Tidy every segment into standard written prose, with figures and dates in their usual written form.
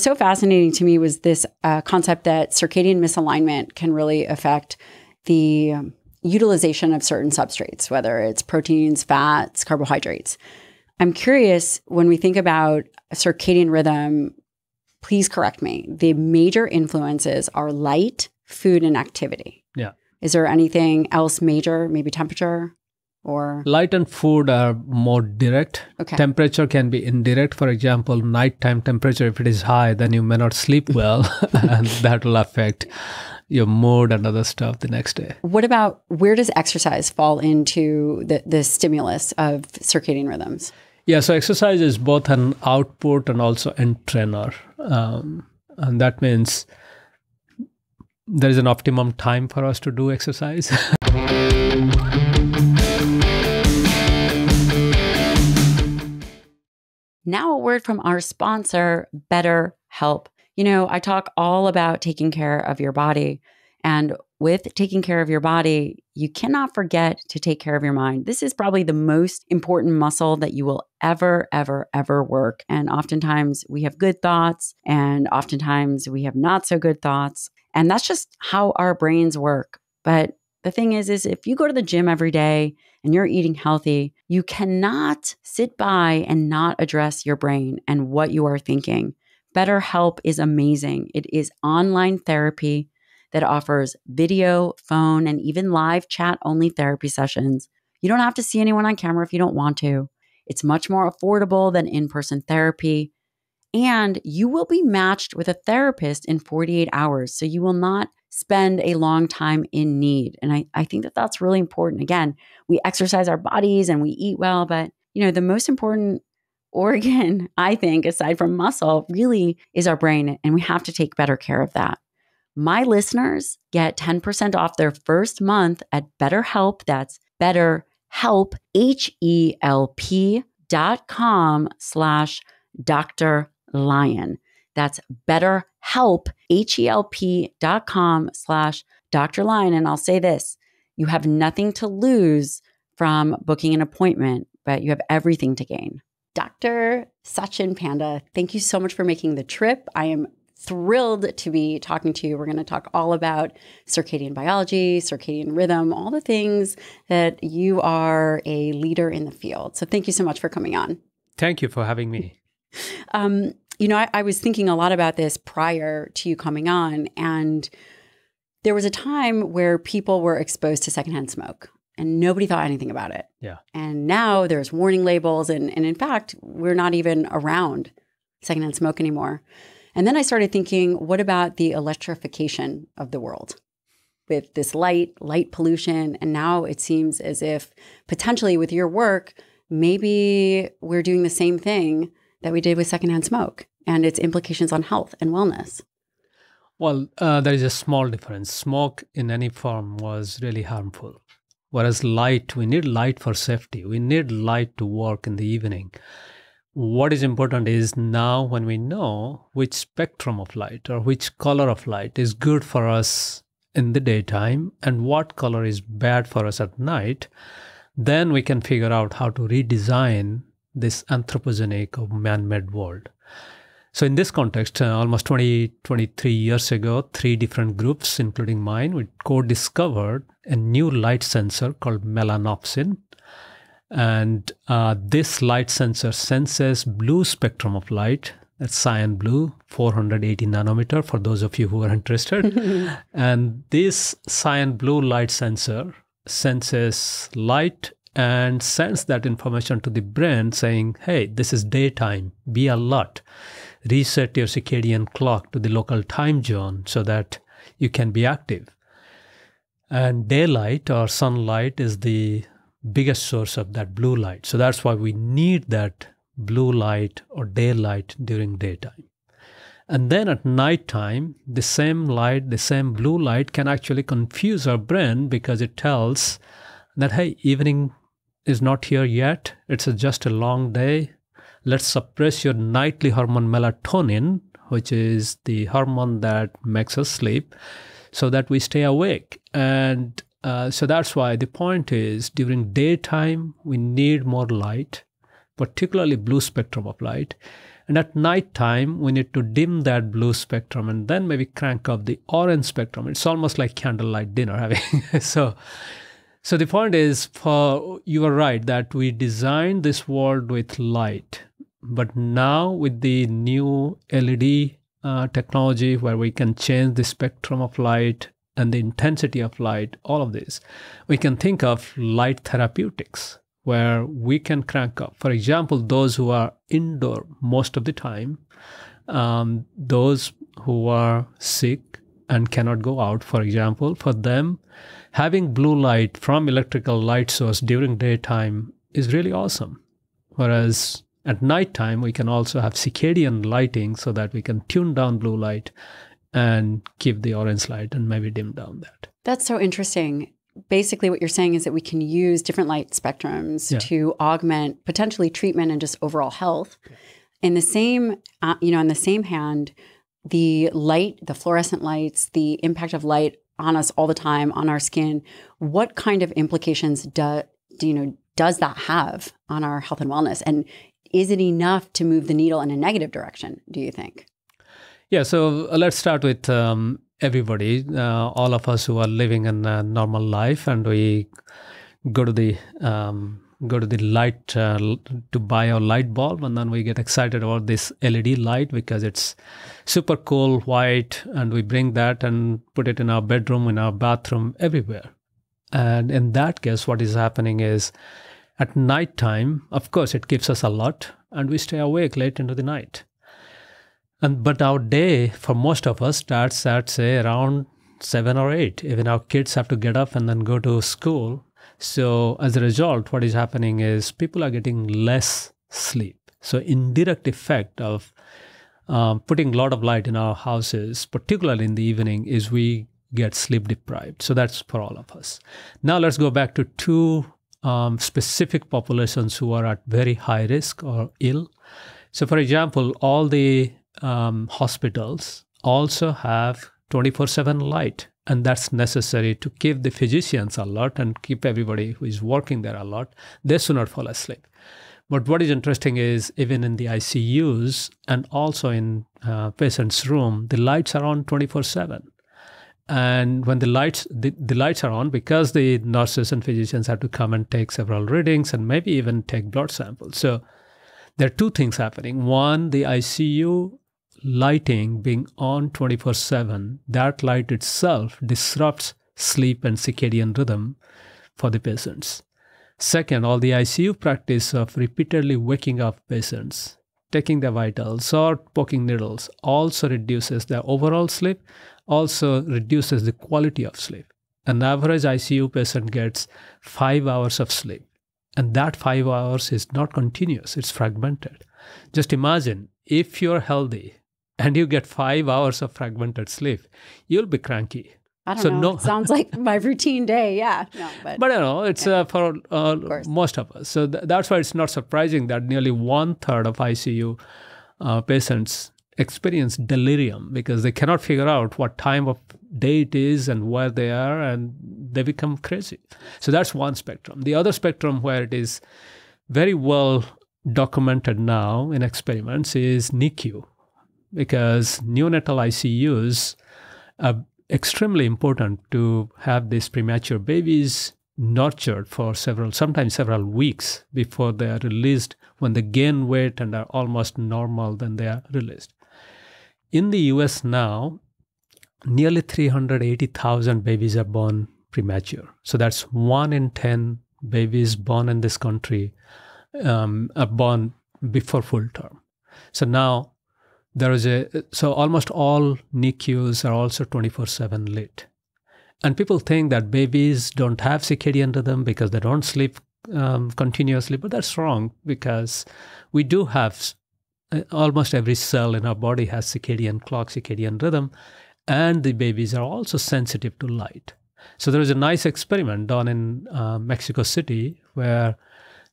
was so fascinating to me was this concept that circadian misalignment can really affect the utilization of certain substrates, whether it's proteins, fats, carbohydrates. I'm curious, when we think about circadian rhythm, please correct me, the major influences are light, food, and activity. Yeah. Is there anything else major, maybe temperature or? Light and food are more direct. Okay. Temperature can be indirect. For example, nighttime temperature, if it is high, then you may not sleep well, and that will affect your mood and other stuff the next day. What about, where does exercise fall into the stimulus of circadian rhythms? Yeah, so exercise is both an output and also entrainer. And that means there is an optimum time for us to do exercise. Now a word from our sponsor, BetterHelp. You know, I talk all about taking care of your body. And with taking care of your body, you cannot forget to take care of your mind. This is probably the most important muscle that you will ever work. And oftentimes we have good thoughts, and oftentimes we have not so good thoughts. And that's just how our brains work. But the thing is if you go to the gym every day and you're eating healthy, you cannot sit by and not address your brain and what you are thinking. BetterHelp is amazing. It is online therapy that offers video, phone, and even live chat-only therapy sessions. You don't have to see anyone on camera if you don't want to. It's much more affordable than in-person therapy. And you will be matched with a therapist in 48 hours. So you will not spend a long time in need. And I think that that's really important. Again, we exercise our bodies and we eat well, but you know, the most important organ, I think, aside from muscle, really is our brain. And we have to take better care of that. My listeners get 10% off their first month at BetterHelp. That's BetterHelp, HELP.com/Dr. Lyon. That's BetterHelp, HELP.com/Dr. Lyon. And I'll say this, you have nothing to lose from booking an appointment, but you have everything to gain. Dr. Satchin Panda, thank you so much for making the trip. I am thrilled to be talking to you. We're going to talk all about circadian biology, circadian rhythm, all the things that you are a leader in the field. So thank you so much for coming on. Thank you for having me. You know, I was thinking a lot about this prior to you coming on, and there was a time where people were exposed to secondhand smoke and nobody thought anything about it. Yeah. And now there's warning labels, and in fact, we're not even around secondhand smoke anymore. And then I started thinking, what about the electrification of the world with this light pollution? And now it seems as if potentially with your work, maybe we're doing the same thing that we did with secondhand smoke and its implications on health and wellness. Well, there is a small difference. Smoke in any form was really harmful. Whereas light, we need light for safety. We need light to work in the evening. What is important is now when we know which spectrum of light or which color of light is good for us in the daytime and what color is bad for us at night, then we can figure out how to redesign this anthropogenic or man-made world. So in this context, almost 23 years ago, 3 different groups, including mine, we co-discovered a new light sensor called melanopsin. And this light sensor senses blue spectrum of light, that's cyan blue, 480 nanometer for those of you who are interested. And this cyan blue light sensor senses light and sends that information to the brain saying, hey, this is daytime, be alert. Reset your circadian clock to the local time zone so that you can be active. And daylight or sunlight is the biggest source of that blue light. So that's why we need that blue light or daylight during daytime. And then at nighttime, the same light, the same blue light can actually confuse our brain because it tells that, hey, evening is not here yet. It's just a long day. Let's suppress your nightly hormone melatonin, which is the hormone that makes us sleep, so that we stay awake. And so that's why the point is during daytime, we need more light, particularly blue spectrum of light. And at night time, we need to dim that blue spectrum and then maybe crank up the orange spectrum. It's almost like candlelight dinner having. So the point is, you are right that we designed this world with light. But now with the new LED technology where we can change the spectrum of light and the intensity of light, all of this, we can think of light therapeutics where we can crank up. For example, those who are indoor most of the time, those who are sick and cannot go out, for example, for them, having blue light from electrical light source during daytime is really awesome. Whereas at nighttime, we can also have circadian lighting so that we can tune down blue light and keep the orange light and maybe dim down that. That's so interesting. Basically, what you're saying is that we can use different light spectrums to augment potentially treatment and just overall health. In the same, on the same hand, the light, the fluorescent lights, the impact of light on us all the time, on our skin, what kind of implications does that have on our health and wellness? And is it enough to move the needle in a negative direction, do you think? Yeah, so let's start with everybody, all of us who are living a normal life, and we go to the light to buy our light bulb, and then we get excited about this LED light because it's super cool, white, and we bring that and put it in our bedroom, in our bathroom, everywhere. And in that case, what is happening is at nighttime, of course, it gives us a lot, and we stay awake late into the night. But our day, for most of us, starts at, say, around 7 or 8. Even our kids have to get up and then go to school. So as a result, what is happening is people are getting less sleep. So indirect effect of putting a lot of light in our houses, particularly in the evening, is we get sleep deprived. So that's for all of us. Now let's go back to two specific populations who are at very high risk or ill. So for example, all the hospitals also have 24/7 light, and that's necessary to keep the physicians alert and keep everybody who is working there alert. They should not fall asleep. But what is interesting is even in the ICUs and also in patient's room, the lights are on 24/7. And when the lights are on, because the nurses and physicians have to come and take several readings and maybe even take blood samples. So there are two things happening. One, the ICU lighting being on 24/7, that light itself disrupts sleep and circadian rhythm for the patients. Second, all the ICU practice of repeatedly waking up patients, taking their vitals or poking needles also reduces their overall sleep, also reduces the quality of sleep. An average ICU patient gets 5 hours of sleep. And that 5 hours is not continuous, it's fragmented. Just imagine if you're healthy and you get 5 hours of fragmented sleep, you'll be cranky. I don't know. It sounds like my routine day. Yeah. No, but I know it's for most of us. So that's why it's not surprising that nearly 1/3 of ICU patients experience delirium because they cannot figure out what time of day it is and where they are, and they become crazy. So that's one spectrum. The other spectrum where it is very well documented now in experiments is NICU, because neonatal ICUs are extremely important to have these premature babies nurtured for sometimes several weeks before they are released. When they gain weight and are almost normal, then they are released. In the US now, nearly 380,000 babies are born premature. So that's 1 in 10 babies born in this country are born before full term. So now so almost all NICUs are also 24/7 lit. And people think that babies don't have circadian rhythm because they don't sleep continuously, but that's wrong, because we do have almost every cell in our body has circadian clock, circadian rhythm, and the babies are also sensitive to light. So there is a nice experiment done in Mexico City where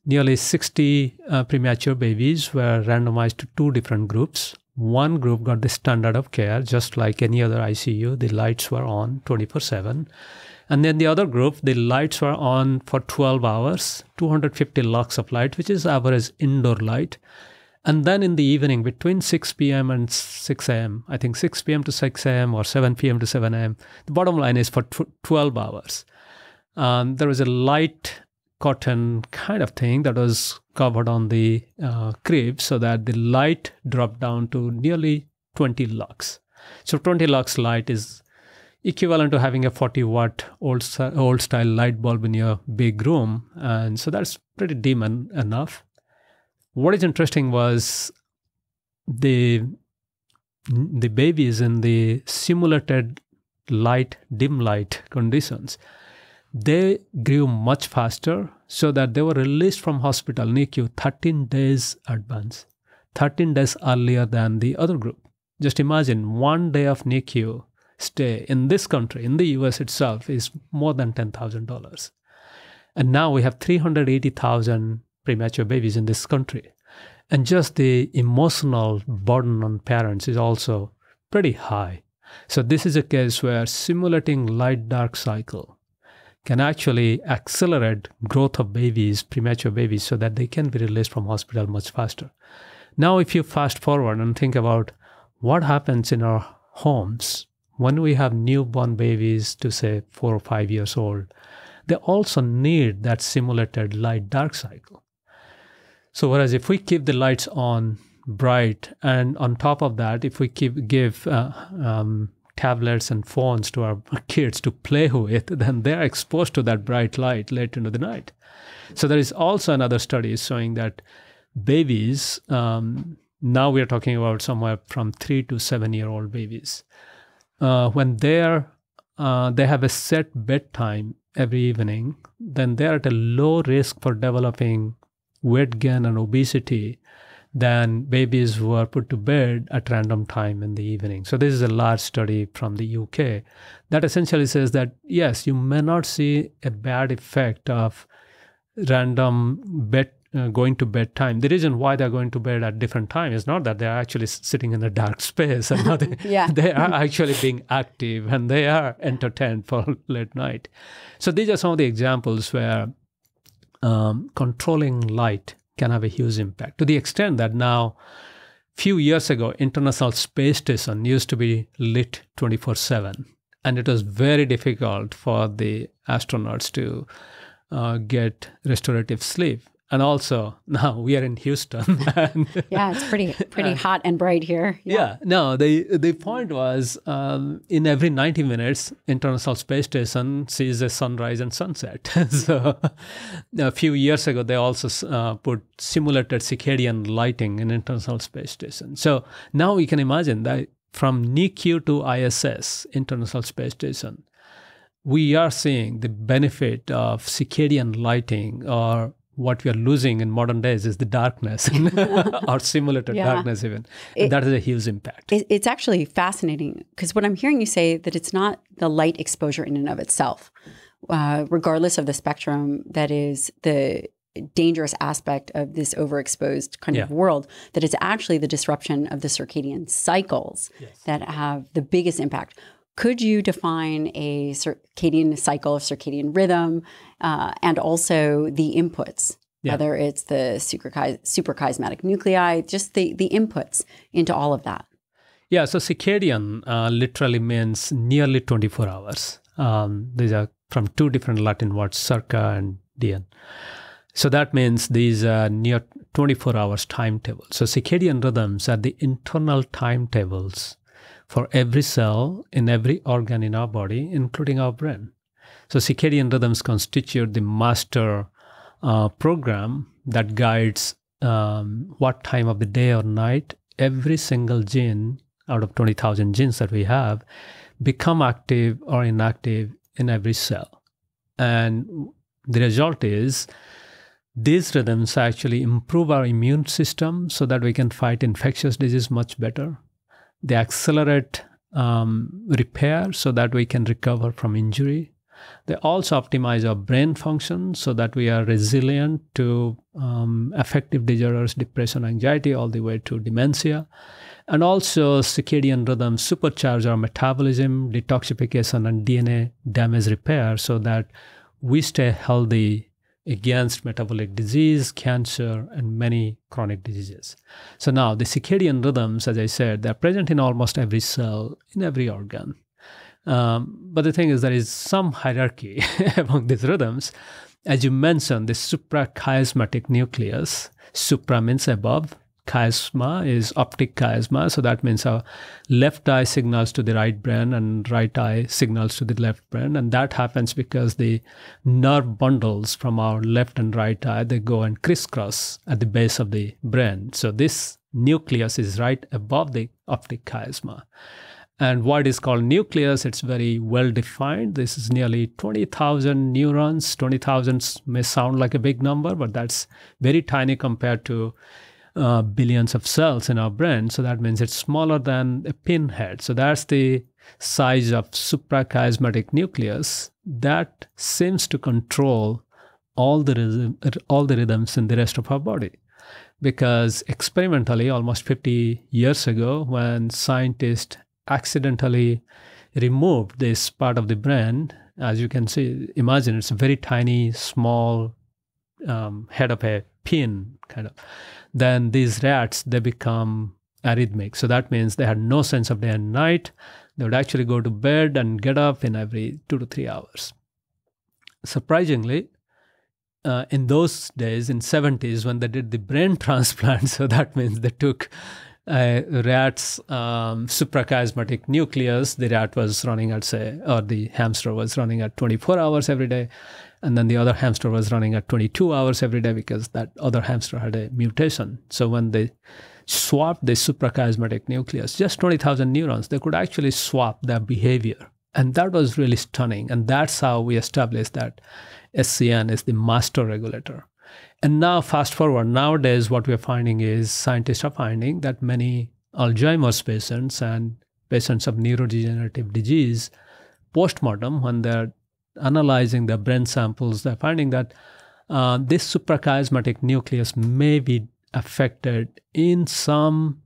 nearly 60 premature babies were randomized to 2 different groups. One group got the standard of care, just like any other ICU. The lights were on 24/7. And then the other group, the lights were on for 12 hours, 250 lux of light, which is average indoor light. And then in the evening, between 6 p.m. and 6 a.m., I think 6 p.m. to 6 a.m. or 7 p.m. to 7 a.m., the bottom line is for 12 hours. There was a light cotton kind of thing that was covered on the crib so that the light dropped down to nearly 20 lux. So 20 lux light is equivalent to having a 40-watt old-style light bulb in your big room. And so that's pretty dim enough. What is interesting was the babies in the simulated dim light conditions, they grew much faster so that they were released from hospital NICU 13 days advance, 13 days earlier than the other group. Just imagine 1 day of NICU stay in this country, in the US itself, is more than $10,000. And now we have 380,000 premature babies in this country. And just the emotional burden on parents is also pretty high. So this is a case where simulating light-dark cycle can actually accelerate growth of babies, premature babies, so that they can be released from hospital much faster. Now, if you fast forward and think about what happens in our homes when we have newborn babies to say 4 or 5 years old, they also need that simulated light-dark cycle. So whereas if we keep the lights on bright, and on top of that, if we give tablets and phones to our kids to play with, then they're exposed to that bright light late into the night. So there is also another study showing that babies, now we are talking about somewhere from 3 to 7-year-old babies, when they have a set bedtime every evening, then they're at a low risk for developing weight gain and obesity than babies who are put to bed at random time in the evening. So this is a large study from the UK that essentially says that, yes, you may not see a bad effect of random going to bed time. The reason why they're going to bed at different times is not that they're actually sitting in a dark space. And they are actually being active and they are entertained for late night. So these are some of the examples where controlling light can have a huge impact, to the extent that now, few years ago, International Space Station used to be lit 24/7, and it was very difficult for the astronauts to get restorative sleep. And also, now we are in Houston. And yeah, it's pretty hot and bright here. Yeah. No, the point was, in every 90 minutes, International Space Station sees a sunrise and sunset. So a few years ago, they also put simulated circadian lighting in International Space Station. So now we can imagine that from NICU to ISS, International Space Station, we are seeing the benefit of circadian lighting, or what we are losing in modern days is the darkness or simulated darkness even. That is a huge impact. It's actually fascinating because what I'm hearing you say that it's not the light exposure in and of itself, regardless of the spectrum that is the dangerous aspect of this overexposed kind of world, that it's actually the disruption of the circadian cycles that have the biggest impact. Could you define a circadian cycle, circadian rhythm, and also the inputs, whether it's the suprachiasmatic nuclei, just the inputs into all of that? Yeah, so circadian literally means nearly 24 hours. These are from two different Latin words, circa and dian. So that means these are near 24 hours timetable. So circadian rhythms are the internal timetables for every cell in every organ in our body, including our brain. So circadian rhythms constitute the master program that guides what time of the day or night every single gene out of 20,000 genes that we have become active or inactive in every cell. And the result is these rhythms actually improve our immune system so that we can fight infectious disease much better. They accelerate repair so that we can recover from injury. They also optimize our brain function so that we are resilient to affective disorders, depression, anxiety, all the way to dementia. And also circadian rhythms supercharge our metabolism, detoxification, and DNA damage repair so that we stay healthy against metabolic disease, cancer, and many chronic diseases. So now the circadian rhythms, as I said, they're present in almost every cell, in every organ. But the thing is, there is some hierarchy among these rhythms. As you mentioned, the suprachiasmatic nucleus, supra means above, chiasma is optic chiasma, so that means our left eye signals to the right brain and right eye signals to the left brain, and that happens because the nerve bundles from our left and right eye, they go and crisscross at the base of the brain. So this nucleus is right above the optic chiasma. And why it is called nucleus, it's very well defined. This is nearly 20,000 neurons. 20,000 may sound like a big number, but that's very tiny compared to billions of cells in our brain. So that means it's smaller than a pinhead. So that's the size of suprachiasmatic nucleus that seems to control all the rhythms in the rest of our body. Because experimentally, almost 50 years ago, when scientists accidentally removed this part of the brain, as you can see, imagine it's a very tiny, small head of a pin, kind of. Then these rats, they become arrhythmic. So that means they had no sense of day and night. They would actually go to bed and get up in every 2 to 3 hours. Surprisingly, in those days, in 70s, when they did the brain transplant, so that means they took rat's suprachiasmatic nucleus. The rat was running at, or the hamster was running at 24 hours every day. And then the other hamster was running at 22 hours every day because that other hamster had a mutation. So when they swapped the suprachiasmatic nucleus, just 20,000 neurons, they could actually swap their behavior. And that was really stunning. And that's how we established that SCN is the master regulator. And now fast forward, nowadays what we're finding is scientists are finding that many Alzheimer's patients and patients of neurodegenerative disease, postmortem, when they're analyzing their brain samples, they're finding that this suprachiasmatic nucleus may be affected in some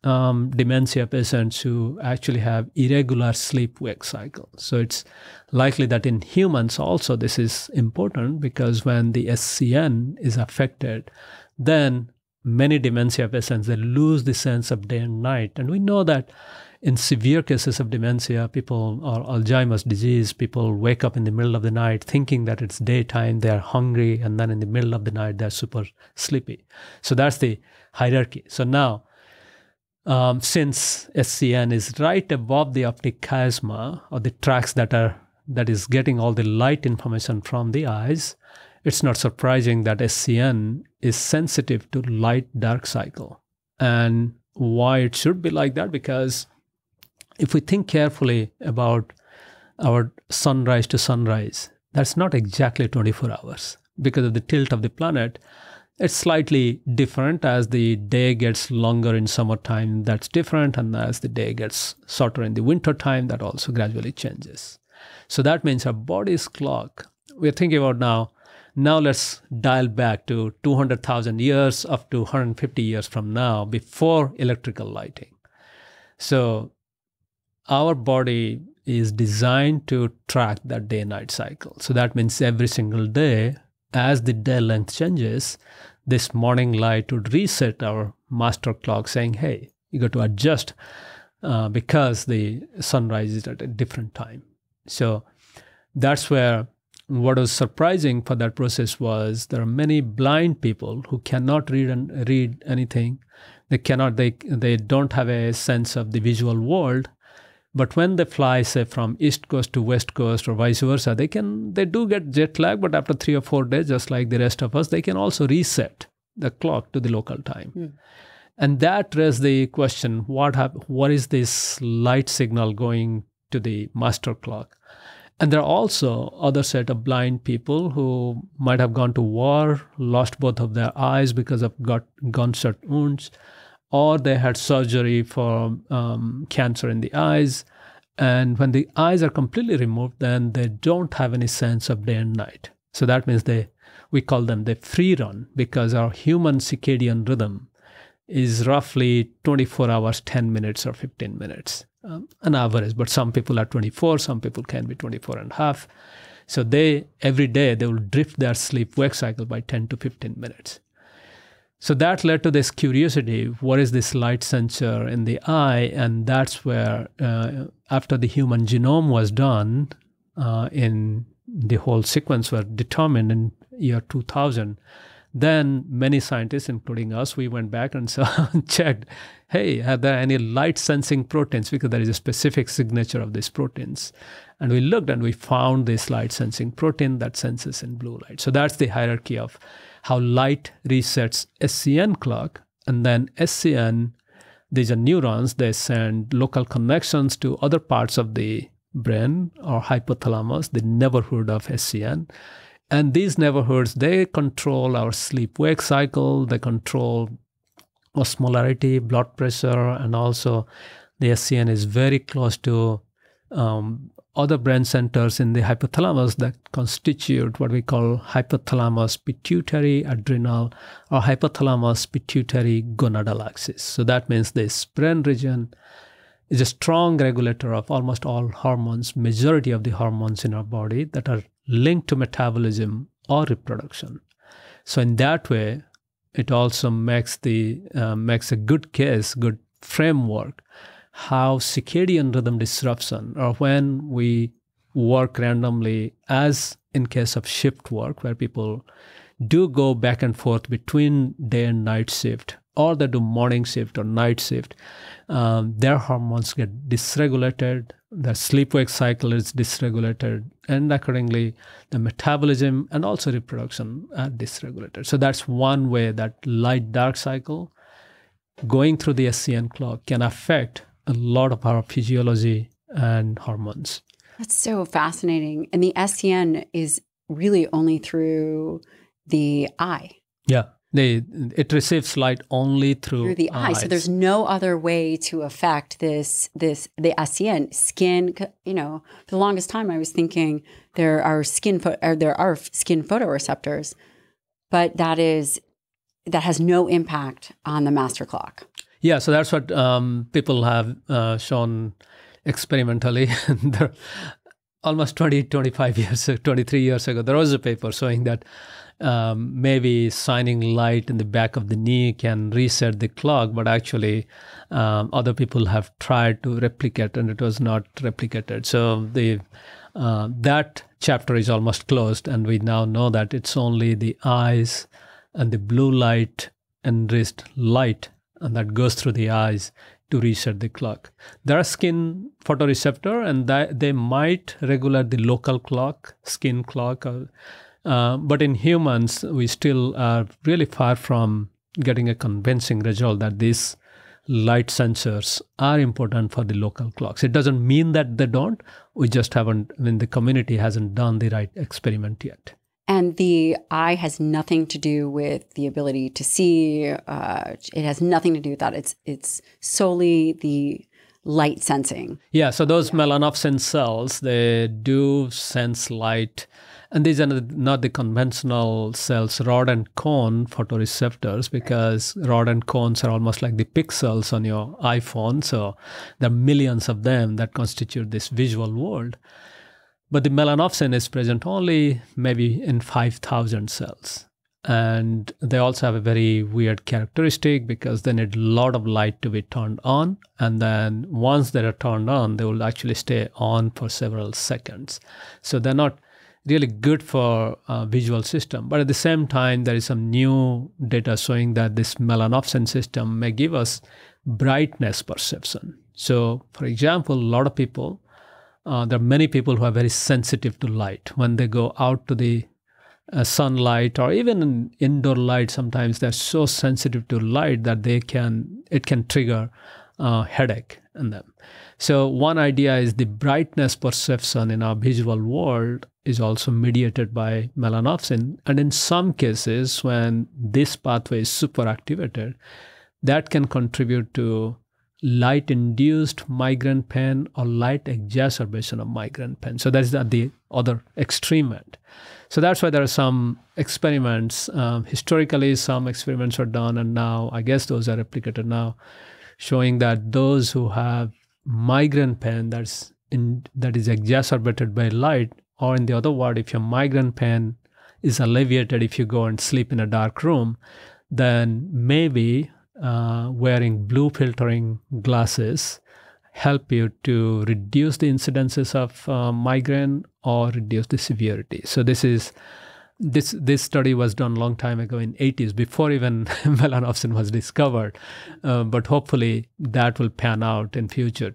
dementia patients who actually have irregular sleep-wake cycle. So it's likely that in humans also this is important, because when the SCN is affected, then many dementia patients, they lose the sense of day and night. And we know that in severe cases of dementia, people, or Alzheimer's disease, people wake up in the middle of the night thinking that it's daytime, they're hungry, and then in the middle of the night, they're super sleepy. So that's the hierarchy. So now, since SCN is right above the optic chiasma, or the tracts that is getting all the light information from the eyes, it's not surprising that SCN is sensitive to light-dark cycle. And why it should be like that? Because if we think carefully about our sunrise to sunrise, that's not exactly 24 hours. Because of the tilt of the planet, it's slightly different. As the day gets longer in summertime, that's different. And as the day gets shorter in the wintertime, that also gradually changes. So that means our body's clock, we're thinking about now let's dial back to 200,000 years up to 150 years from now, before electrical lighting. So our body is designed to track that day-night cycle. So that means every single day, as the day length changes, this morning light would reset our master clock, saying, hey, you got to adjust because the sunrise is at a different time. So that's where what was surprising for that process was there are many blind people who cannot read anything. They don't have a sense of the visual world. But when they fly, say, from East Coast to West Coast or vice versa, they do get jet lag, but after 3 or 4 days, just like the rest of us, they can also reset the clock to the local time. Mm. And that raised the question, what is this light signal going to the master clock? And there are also other set of blind people who might have gone to war, lost both of their eyes because of gunshot wounds, or they had surgery for cancer in the eyes. And when the eyes are completely removed, then they don't have any sense of day and night. So that means we call them the free run, because our human circadian rhythm is roughly 24 hours, 10 minutes or 15 minutes, an average. But some people are 24, some people can be 24 and a half. So every day they will drift their sleep-wake cycle by 10 to 15 minutes. So that led to this curiosity, what is this light sensor in the eye? And that's where, after the human genome was done, in the whole sequence were determined in year 2000, then many scientists, including us, we went back and checked, hey, are there any light-sensing proteins? Because there is a specific signature of these proteins. And we looked and we found this light-sensing protein that senses in blue light. So that's the hierarchy of how light resets SCN clock. And then SCN, these are neurons, they send local connections to other parts of the brain or hypothalamus, the neighborhood of SCN. And these neighborhoods, they control our sleep-wake cycle, they control osmolarity, blood pressure, and also the SCN is very close to other brain centers in the hypothalamus that constitute what we call hypothalamus pituitary adrenal or hypothalamus pituitary gonadal axis. So that means this brain region is a strong regulator of almost all hormones, majority of the hormones in our body that are linked to metabolism or reproduction. So in that way, it also makes a good case, good framework, how circadian rhythm disruption, or when we work randomly, as in case of shift work, where people do go back and forth between day and night shift, or they do morning shift or night shift, their hormones get dysregulated, their sleep-wake cycle is dysregulated, and accordingly, the metabolism and also reproduction are dysregulated. So that's one way that light-dark cycle going through the SCN clock can affect a lot of our physiology and hormones. That's so fascinating. And the SCN is really only through the eye. Yeah. It receives light only through the eye. So there's no other way to affect the SCN. Skin, for the longest time I was thinking there are skin photoreceptors, but that has no impact on the master clock. Yeah, so that's what people have shown experimentally. Almost 23 years ago, there was a paper showing that maybe shining light in the back of the knee can reset the clock, but actually other people have tried to replicate and it was not replicated. So that chapter is almost closed, and we now know that it's only the eyes and the blue light enriched light and that goes through the eyes to reset the clock. There are skin photoreceptor, and they might regulate the local clock, skin clock. But in humans, we still are really far from getting a convincing result that these light sensors are important for the local clocks. It doesn't mean that they don't. We just haven't, the community hasn't done the right experiment yet. And the eye has nothing to do with the ability to see. It has nothing to do with that. It's solely the light sensing. Yeah, so those melanopsin cells, they do sense light. And these are not the conventional cells, rod and cone photoreceptors, because rod and cones are almost like the pixels on your iPhone. So there are millions of them that constitute this visual world. But the melanopsin is present only maybe in 5,000 cells. And they also have a very weird characteristic because they need a lot of light to be turned on. And then once they are turned on, they will actually stay on for several seconds. So they're not really good for visual system. But at the same time, there is some new data showing that this melanopsin system may give us brightness perception. So for example, a lot of people, there are many people who are very sensitive to light. When they go out to the sunlight or even in indoor light, sometimes they're so sensitive to light that it can trigger headache in them. So one idea is the brightness perception in our visual world is also mediated by melanopsin. And in some cases, when this pathway is super activated, that can contribute to light-induced migraine pain or light exacerbation of migraine pain. So that's the other extreme end. So that's why there are some experiments. Historically, some experiments are done, and now I guess those are replicated now, showing that those who have migraine pain that is exacerbated by light or in the other word, if your migraine pain is alleviated if you go and sleep in a dark room, then maybe wearing blue filtering glasses help you to reduce the incidences of migraine or reduce the severity. So this study was done a long time ago in 80s, before even melanopsin was discovered. But hopefully that will pan out in future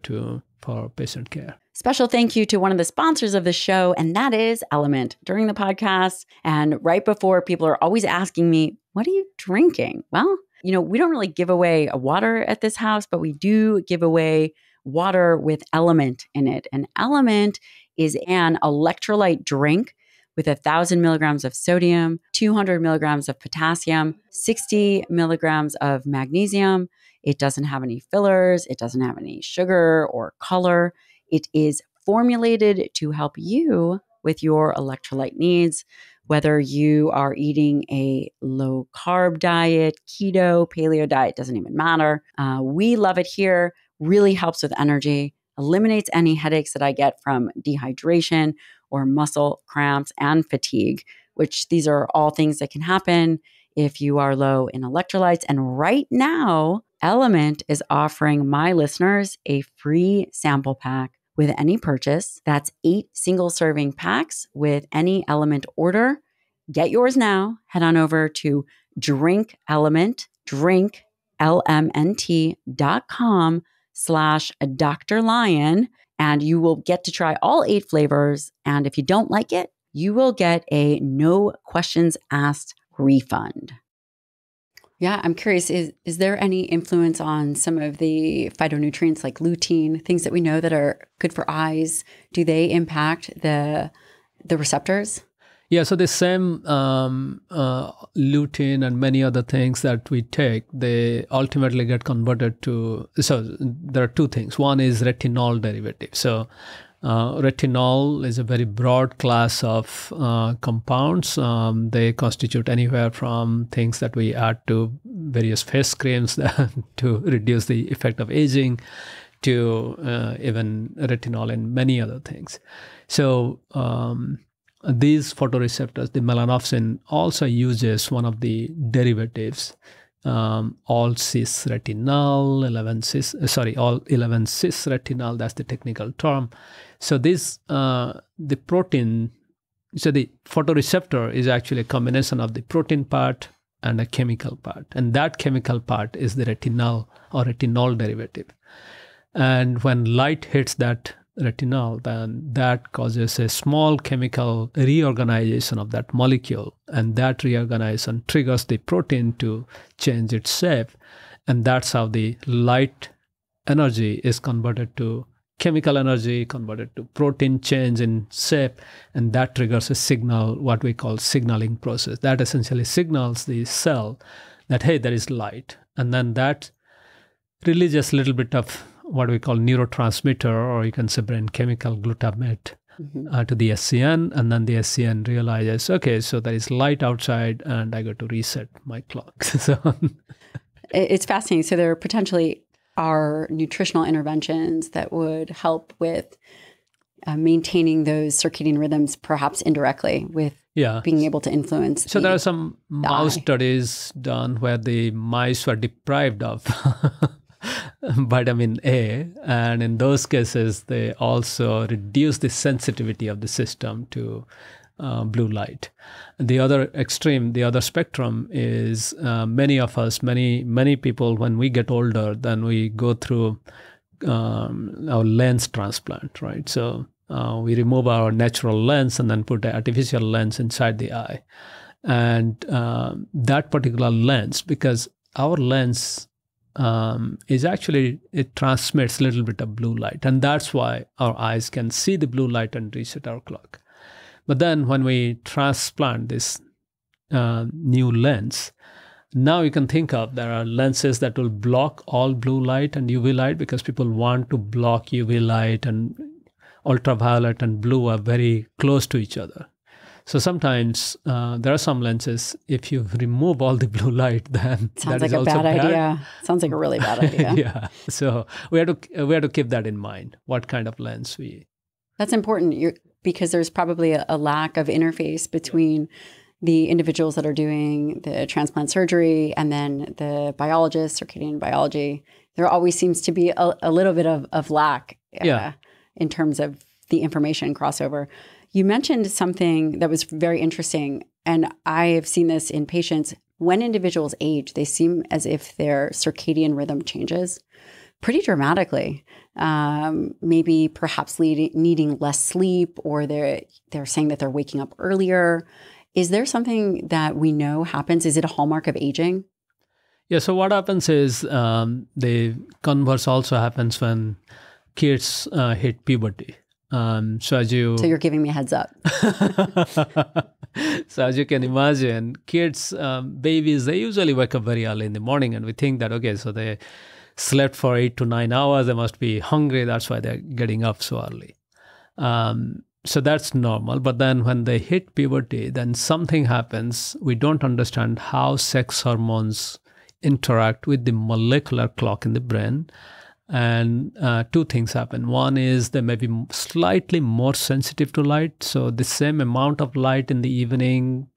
for patient care. Special thank you to one of the sponsors of the show, and that is Element. During the podcast and right before, people are always asking me, what are you drinking? Well, we don't really give away a water at this house, but we do give away water with Element in it. And Element is an electrolyte drink with 1,000 milligrams of sodium, 200 milligrams of potassium, 60 milligrams of magnesium. It doesn't have any fillers. It doesn't have any sugar or color. It is formulated to help you with your electrolyte needs, whether you are eating a low carb diet, keto, paleo diet, doesn't even matter. We love it here. Really helps with energy, eliminates any headaches that I get from dehydration or muscle cramps and fatigue, which these are all things that can happen if you are low in electrolytes. And right now, Element is offering my listeners a free sample pack with any purchase. That's 8 single serving packs with any Element order. Get yours now. Head on over to drinklmnt.com/Dr. Lyon, and you will get to try all 8 flavors. And if you don't like it, you will get a no questions asked refund. Yeah, I'm curious, is there any influence on some of the phytonutrients like lutein, things that we know that are good for eyes? Do they impact the receptors? Yeah, so the same lutein and many other things that we take, they ultimately get converted to, so there are 2 things. One is retinol derivative. So retinol is a very broad class of compounds. They constitute anywhere from things that we add to various face creams to reduce the effect of aging, to even retinol and many other things. So these photoreceptors, the melanopsin, also uses one of the derivatives, all-cis retinal, all 11-cis retinal, that's the technical term. So this, the protein, so the photoreceptor is actually a combination of the protein part and a chemical part. And that chemical part is the retinal or retinol derivative. And when light hits that retinol, then that causes a small chemical reorganization of that molecule. And that reorganization triggers the protein to change its shape. And that's how the light energy is converted to chemical energy, converted to protein change in shape. And that triggers a signal, what we call signaling process. That essentially signals the cell that, hey, there is light. And then that releases a little bit of what we call neurotransmitter, or you can say brain chemical glutamate, to the SCN. And then the SCN realizes, okay, so there is light outside and I got to reset my clock. So it's fascinating. So there potentially are nutritional interventions that would help with maintaining those circadian rhythms, perhaps indirectly, with being able to influence. So there are some mouse studies done where the mice were deprived of vitamin A, and in those cases they also reduce the sensitivity of the system to blue light. The other extreme, the other spectrum is many of us, many people, when we get older, then we go through our lens transplant, right? So we remove our natural lens and then put an artificial lens inside the eye. And that particular lens, because our lens is actually, it transmits a little bit of blue light. And that's why our eyes can see the blue light and reset our clock. But then when we transplant this new lens, now you can think of, there are lenses that will block all blue light and UV light, because people want to block UV light, and ultraviolet and blue are very close to each other. So sometimes there are some lenses, if you remove all the blue light, then sounds like a bad idea. Sounds like a really bad idea. Yeah. So we have to keep that in mind, what kind of lens we That's important because there's probably a lack of interface between the individuals that are doing the transplant surgery and then the biologists, circadian biology. There always seems to be a little bit of lack in terms of the information crossover. You mentioned something that was very interesting, and I have seen this in patients. When individuals age, they seem as if their circadian rhythm changes pretty dramatically. Maybe perhaps needing less sleep, or they're saying that they're waking up earlier. Is there something that we know happens? Is it a hallmark of aging? Yeah, so what happens is the converse also happens when kids hit puberty. So you're giving me a heads up. So as you can imagine, kids, babies, they usually wake up very early in the morning, and we think that, okay, so they slept for 8 to 9 hours, they must be hungry, that's why they're getting up so early. So that's normal. But then when they hit puberty, then something happens. We don't understand how sex hormones interact with the molecular clock in the brain. And two things happen. One is they may be slightly more sensitive to light. So the same amount of light in the evening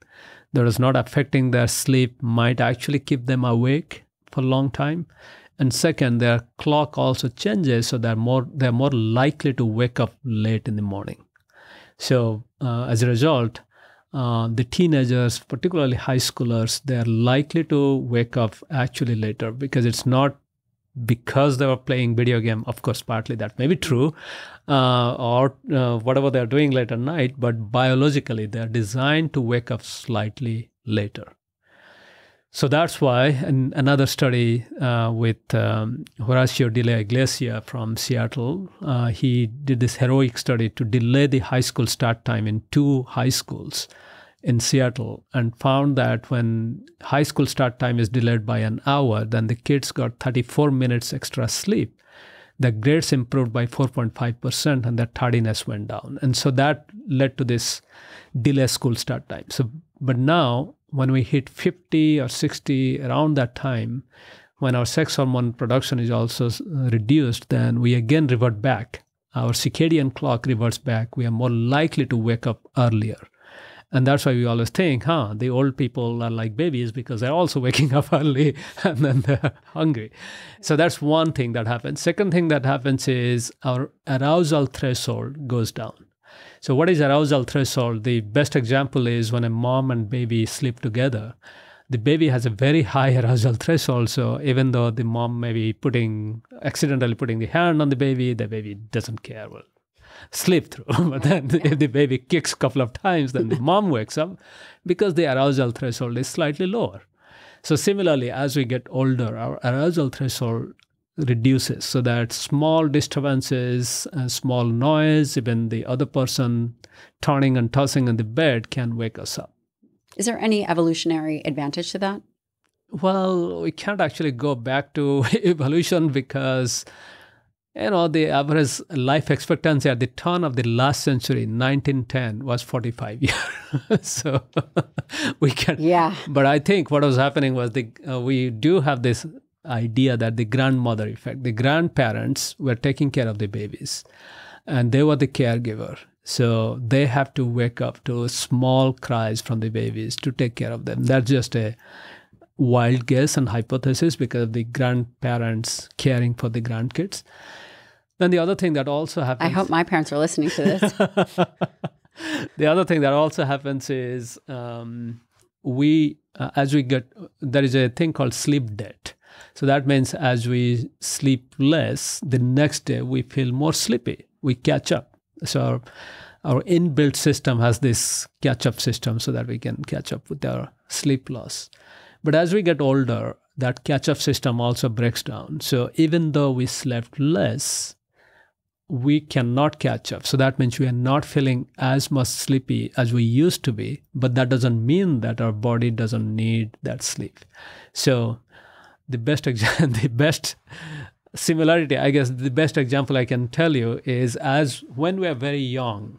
that is not affecting their sleep might actually keep them awake for a long time. And second, their clock also changes, so they're more likely to wake up late in the morning. So as a result, the teenagers, particularly high schoolers, they're likely to wake up actually later, because it's not because they were playing video game. Of course, partly that may be true, or whatever they're doing late at night, but biologically they're designed to wake up slightly later. So that's why another study with Horacio de la Iglesia from Seattle, he did this heroic study to delay the high school start time in 2 high schools in Seattle, and found that when high school start time is delayed by an hour, then the kids got 34 minutes extra sleep. The grades improved by 4.5%, and their tardiness went down. And so that led to this delay school start time. So, but now, when we hit 50 or 60, around that time, when our sex hormone production is also reduced, then we again revert back. Our circadian clock reverts back. We are more likely to wake up earlier. And that's why we always think, the old people are like babies because they're also waking up early and then they're hungry. So that's one thing that happens. Second thing that happens is our arousal threshold goes down. So what is arousal threshold? The best example is when a mom and baby sleep together. The baby has a very high arousal threshold. So even though the mom may be accidentally putting the hand on the baby doesn't care. Well, sleep through. But then if the baby kicks a couple of times, then the mom wakes up because the arousal threshold is slightly lower. So similarly, as we get older, our arousal threshold reduces, so that small disturbances, small noise, even the other person turning and tossing in the bed can wake us up. Is there any evolutionary advantage to that? Well, we can't actually go back to evolution because, the average life expectancy at the turn of the last century, 1910, was 45 years. So we can. Yeah. But I think what was happening was we do have this idea that the grandmother effect, the grandparents were taking care of the babies and they were the caregiver. So they have to wake up to small cries from the babies to take care of them. That's just a wild guess and hypothesis because of the grandparents caring for the grandkids. Then the other thing that also happens... I hope my parents are listening to this. The other thing that also happens is there is a thing called sleep debt. So that means as we sleep less, the next day we feel more sleepy. We catch up. So our inbuilt system has this catch-up system so that we can catch up with our sleep loss. But as we get older, that catch-up system also breaks down. So even though we slept less, we cannot catch up. So that means we are not feeling as much sleepy as we used to be, but that doesn't mean that our body doesn't need that sleep. So the best similarity, I guess the best example I can tell you is when we are very young,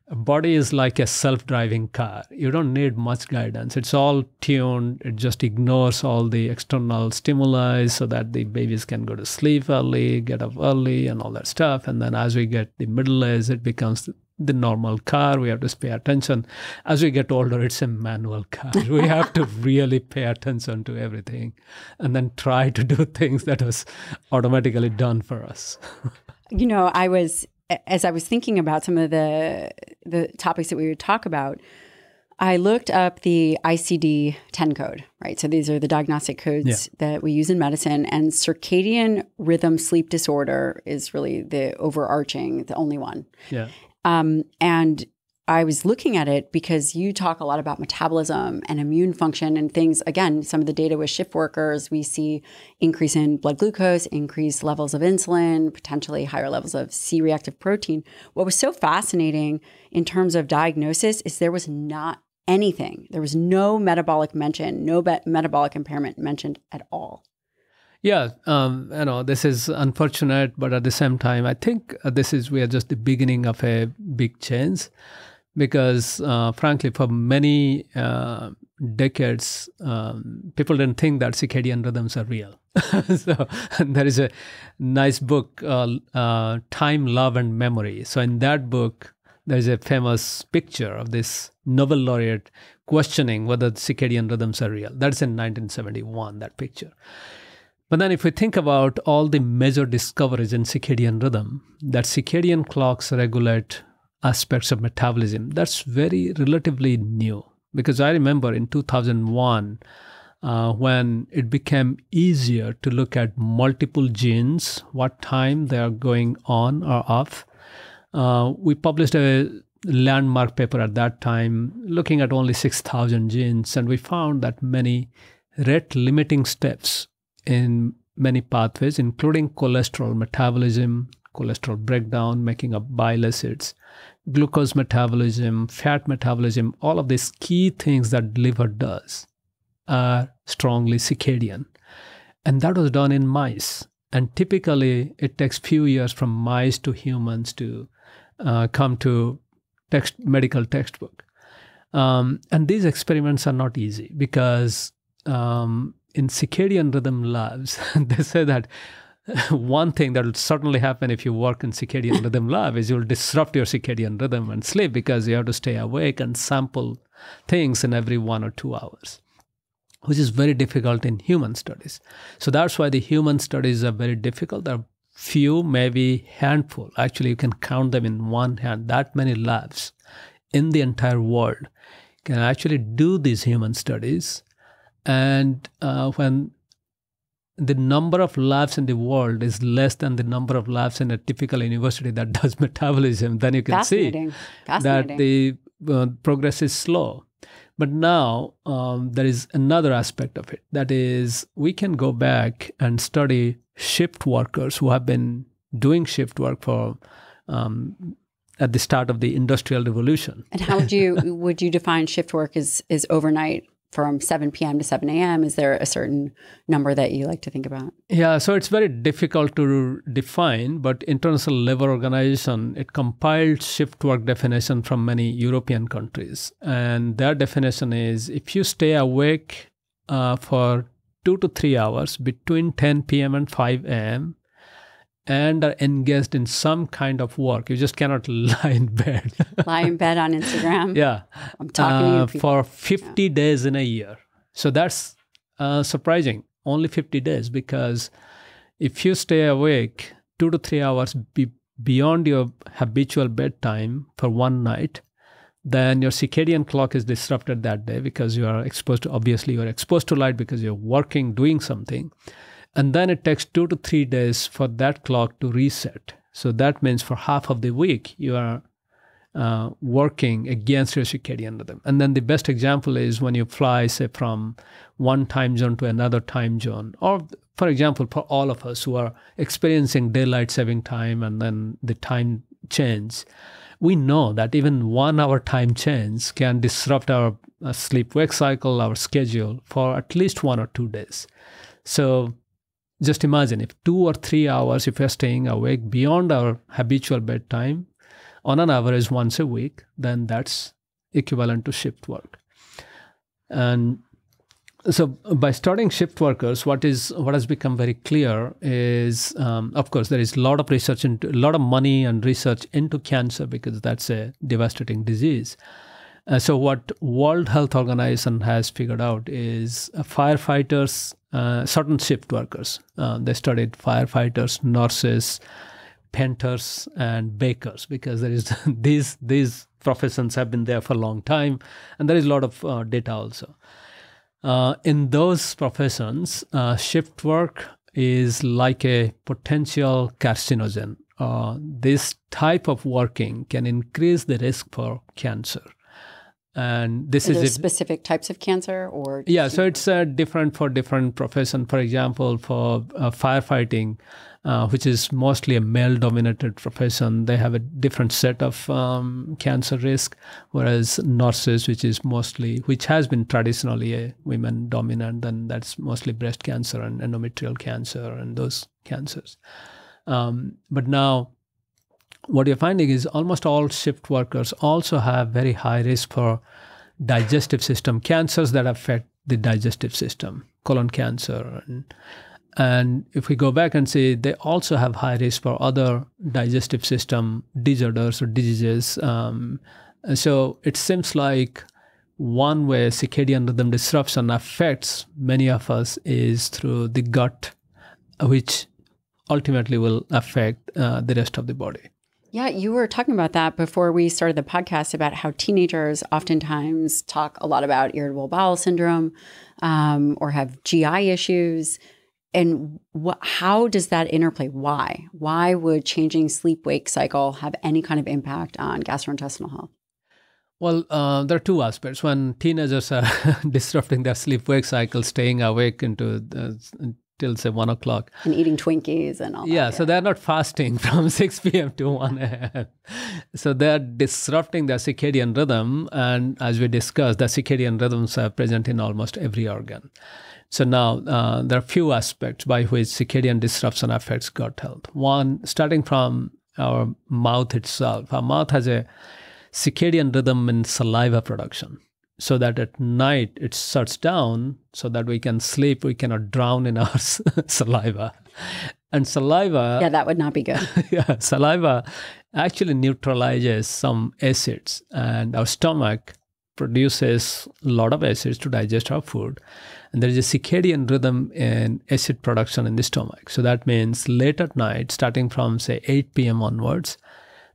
body is like a self-driving car. You don't need much guidance. It's all tuned. It just ignores all the external stimuli so that the babies can go to sleep early, get up early, and all that stuff. And then as we get the middle age, it becomes the normal car. We have to pay attention. As we get older, it's a manual car. We have to really pay attention to everything and then try to do things that was automatically done for us. As I was thinking about some of the topics that we would talk about, I looked up the ICD-10 code, right? So these are the diagnostic codes that we use in medicine, and circadian rhythm sleep disorder is really the overarching, the only one. Yeah. And I was looking at it because you talk a lot about metabolism and immune function and things. Again, some of the data with shift workers, we see increase in blood glucose, increased levels of insulin, potentially higher levels of C-reactive protein. What was so fascinating in terms of diagnosis is there was not anything. There was no metabolic mention, no metabolic impairment mentioned at all. Yeah, this is unfortunate, but at the same time, I think we are just the beginning of a big change. Because frankly, for many decades, people didn't think that circadian rhythms are real. So there is a nice book, Time, Love, and Memory. So in that book, there's a famous picture of this Nobel laureate questioning whether circadian rhythms are real. That's in 1971, that picture. But then if we think about all the major discoveries in circadian rhythm, that circadian clocks regulate aspects of metabolism, that's very relatively new. Because I remember in 2001, when it became easier to look at multiple genes, what time they are going on or off, we published a landmark paper at that time looking at only 6,000 genes, and we found that many rate-limiting steps in many pathways, including cholesterol metabolism, cholesterol breakdown, making up bile acids, glucose metabolism, fat metabolism, all of these key things that liver does are strongly circadian. And that was done in mice. And typically, it takes few years from mice to humans to come to medical textbook. And these experiments are not easy because in circadian rhythm labs, they say that one thing that will certainly happen if you work in circadian rhythm lab is you'll disrupt your circadian rhythm and sleep because you have to stay awake and sample things in every 1 or 2 hours, which is very difficult in human studies. So that's why the human studies are very difficult. There are few, maybe handful. Actually, you can count them in one hand. That many labs in the entire world can actually do these human studies. And when the number of labs in the world is less than the number of labs in a typical university that does metabolism, then you can see that the progress is slow. But now there is another aspect of it. That is, we can go back and study shift workers who have been doing shift work for at the start of the Industrial Revolution. And how would you define shift work as overnight? From 7 p.m. to 7 a.m., is there a certain number that you like to think about? Yeah, so it's very difficult to define, but International Labour Organization, it compiled shift work definition from many European countries. And their definition is if you stay awake for 2 to 3 hours between 10 p.m. and 5 a.m., and are engaged in some kind of work. You just cannot lie in bed. Lie in bed on Instagram. Yeah. I'm talking to you for 50 days in a year. So that's surprising. Only 50 days, because if you stay awake 2 to 3 hours beyond your habitual bedtime for one night, then your circadian clock is disrupted that day because you are exposed to, obviously you're exposed to light because you're working, doing something. And then it takes 2 to 3 days for that clock to reset. So that means for half of the week, you are working against your circadian rhythm. And then the best example is when you fly, say, from one time zone to another time zone. Or, for example, for all of us who are experiencing daylight saving time and then the time change, we know that even 1 hour time change can disrupt our sleep-wake cycle, our schedule for at least 1 or 2 days. So just imagine if 2 or 3 hours, if we're staying awake beyond our habitual bedtime, on an average once a week, then that's equivalent to shift work. And so by studying shift workers, what has become very clear is, of course, there is a lot of research into, a lot of money and research into cancer because that's a devastating disease. So what World Health Organization has figured out is firefighters, certain shift workers. They studied firefighters, nurses, painters, and bakers because there is these professions have been there for a long time, and there is a lot of data also. In those professions, shift work is like a potential carcinogen. This type of working can increase the risk for cancer. And this is specific types of cancer, or yeah. So it's different for different profession. For example, for firefighting, which is mostly a male-dominated profession, they have a different set of cancer risk. Whereas nurses, which has been traditionally a women-dominant, then that's mostly breast cancer and endometrial cancer and those cancers. But now, what you're finding is almost all shift workers also have very high risk for digestive system cancers that affect the digestive system, colon cancer. And if we go back and see, they also have high risk for other digestive system disorders or diseases. So it seems like one way circadian rhythm disruption affects many of us is through the gut, which ultimately will affect the rest of the body. Yeah, you were talking about that before we started the podcast about how teenagers oftentimes talk a lot about irritable bowel syndrome or have GI issues. And how does that interplay? Why? Why would changing sleep-wake cycle have any kind of impact on gastrointestinal health? Well, there are two aspects. When teenagers are disrupting their sleep-wake cycle, staying awake till say 1 o'clock. And eating Twinkies and all that. Yeah, so they're not fasting from 6 p.m. to 1 a.m. So they're disrupting their circadian rhythm. And as we discussed, the circadian rhythms are present in almost every organ. So now there are few aspects by which circadian disruption affects gut health. One, starting from our mouth itself. Our mouth has a circadian rhythm in saliva production, so that at night it shuts down so that we can sleep, we cannot drown in our saliva. And saliva... Yeah, that would not be good. Yeah, saliva actually neutralizes some acids, and our stomach produces a lot of acids to digest our food. And there is a circadian rhythm in acid production in the stomach. So that means late at night, starting from say 8 p.m. onwards,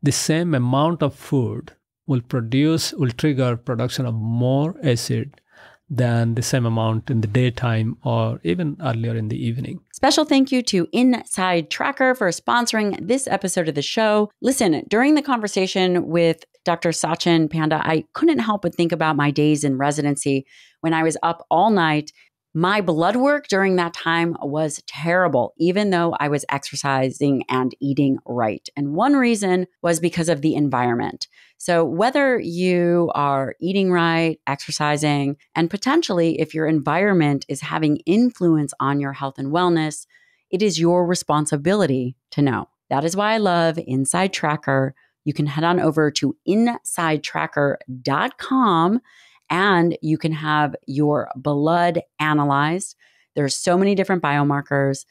the same amount of food will trigger production of more acid than the same amount in the daytime or even earlier in the evening. Special thank you to Inside Tracker for sponsoring this episode of the show. Listen, during the conversation with Dr. Satchin Panda, I couldn't help but think about my days in residency when I was up all night. My blood work during that time was terrible, even though I was exercising and eating right. And one reason was because of the environment. So whether you are eating right, exercising, and potentially if your environment is having influence on your health and wellness, it is your responsibility to know. That is why I love Inside Tracker. You can head on over to insidetracker.com and you can have your blood analyzed. There's so many different biomarkers,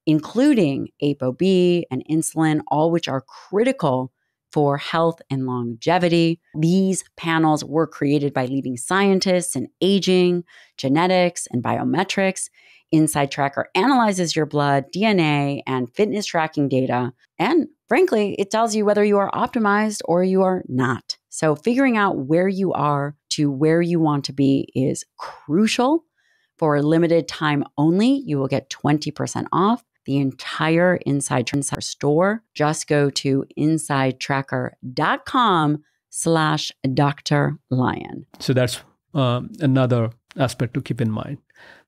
including ApoB and insulin, all which are critical for health and longevity. These panels were created by leading scientists in aging, genetics, and biometrics. Inside Tracker analyzes your blood, DNA, and fitness tracking data. And frankly, it tells you whether you are optimized or you are not. So figuring out where you are to where you want to be is crucial. For a limited time only, you will get 20% off the entire Inside Tracker store. Just go to insidetracker.com/Dr. Lyon. So that's another aspect to keep in mind.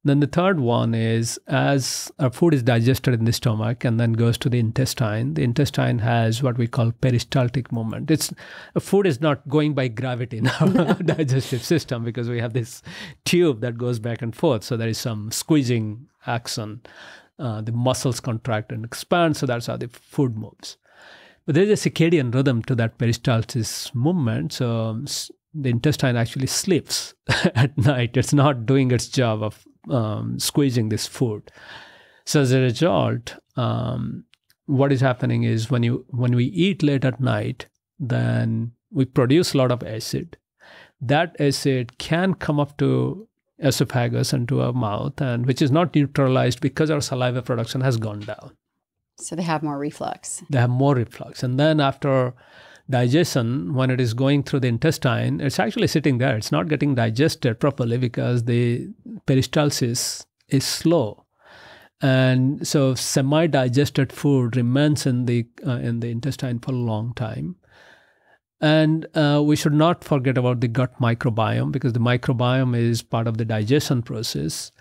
Then the third one is, as our food is digested in the stomach and then goes to the intestine has what we call peristaltic movement. Food is not going by gravity in our digestive system because we have this tube that goes back and forth. So there is some squeezing action. The muscles contract and expand. So that's how the food moves. But there's a circadian rhythm to that peristalsis movement. So the intestine actually sleeps at night. It's not doing its job of squeezing this food. So as a result, what is happening is when we eat late at night, then we produce a lot of acid. That acid can come up to esophagus and to our mouth, and which is not neutralized because our saliva production has gone down. So they have more reflux. They have more reflux. And then after digestion, when it is going through the intestine, it's actually sitting there. It's not getting digested properly because the peristalsis is slow. And so semi-digested food remains in the intestine for a long time. And we should not forget about the gut microbiome, because the microbiome is part of the digestion process.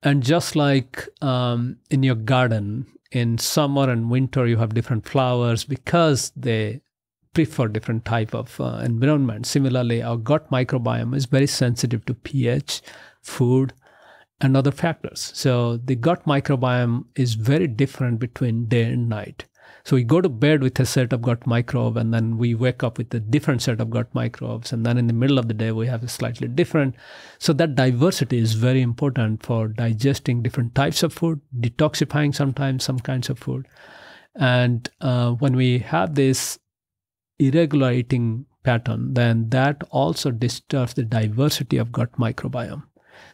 And just like in your garden, in summer and winter, you have different flowers because they prefer different type of environment. Similarly, our gut microbiome is very sensitive to pH, food, and other factors. So the gut microbiome is very different between day and night. So we go to bed with a set of gut microbe, and then we wake up with a different set of gut microbes. And then in the middle of the day, we have a slightly different. So that diversity is very important for digesting different types of food, detoxifying sometimes some kinds of food. And when we have this irregular eating pattern, then that also disturbs the diversity of gut microbiome.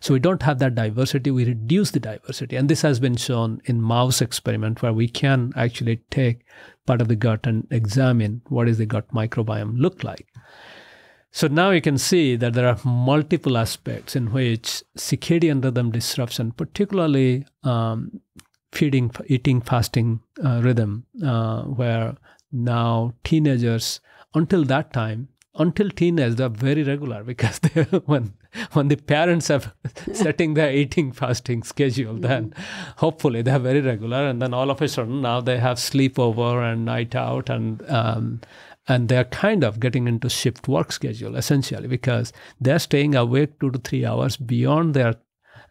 So we don't have that diversity, we reduce the diversity. And this has been shown in mouse experiment, where we can actually take part of the gut and examine what does the gut microbiome look like. So now you can see that there are multiple aspects in which circadian rhythm disruption, particularly eating, fasting rhythm, where now teenagers, until teenage, they're very regular, because when the parents are setting their eating fasting schedule, then hopefully they're very regular, and then all of a sudden now they have sleepover and night out, and they're kind of getting into shift work schedule essentially, because they're staying awake 2 to 3 hours beyond their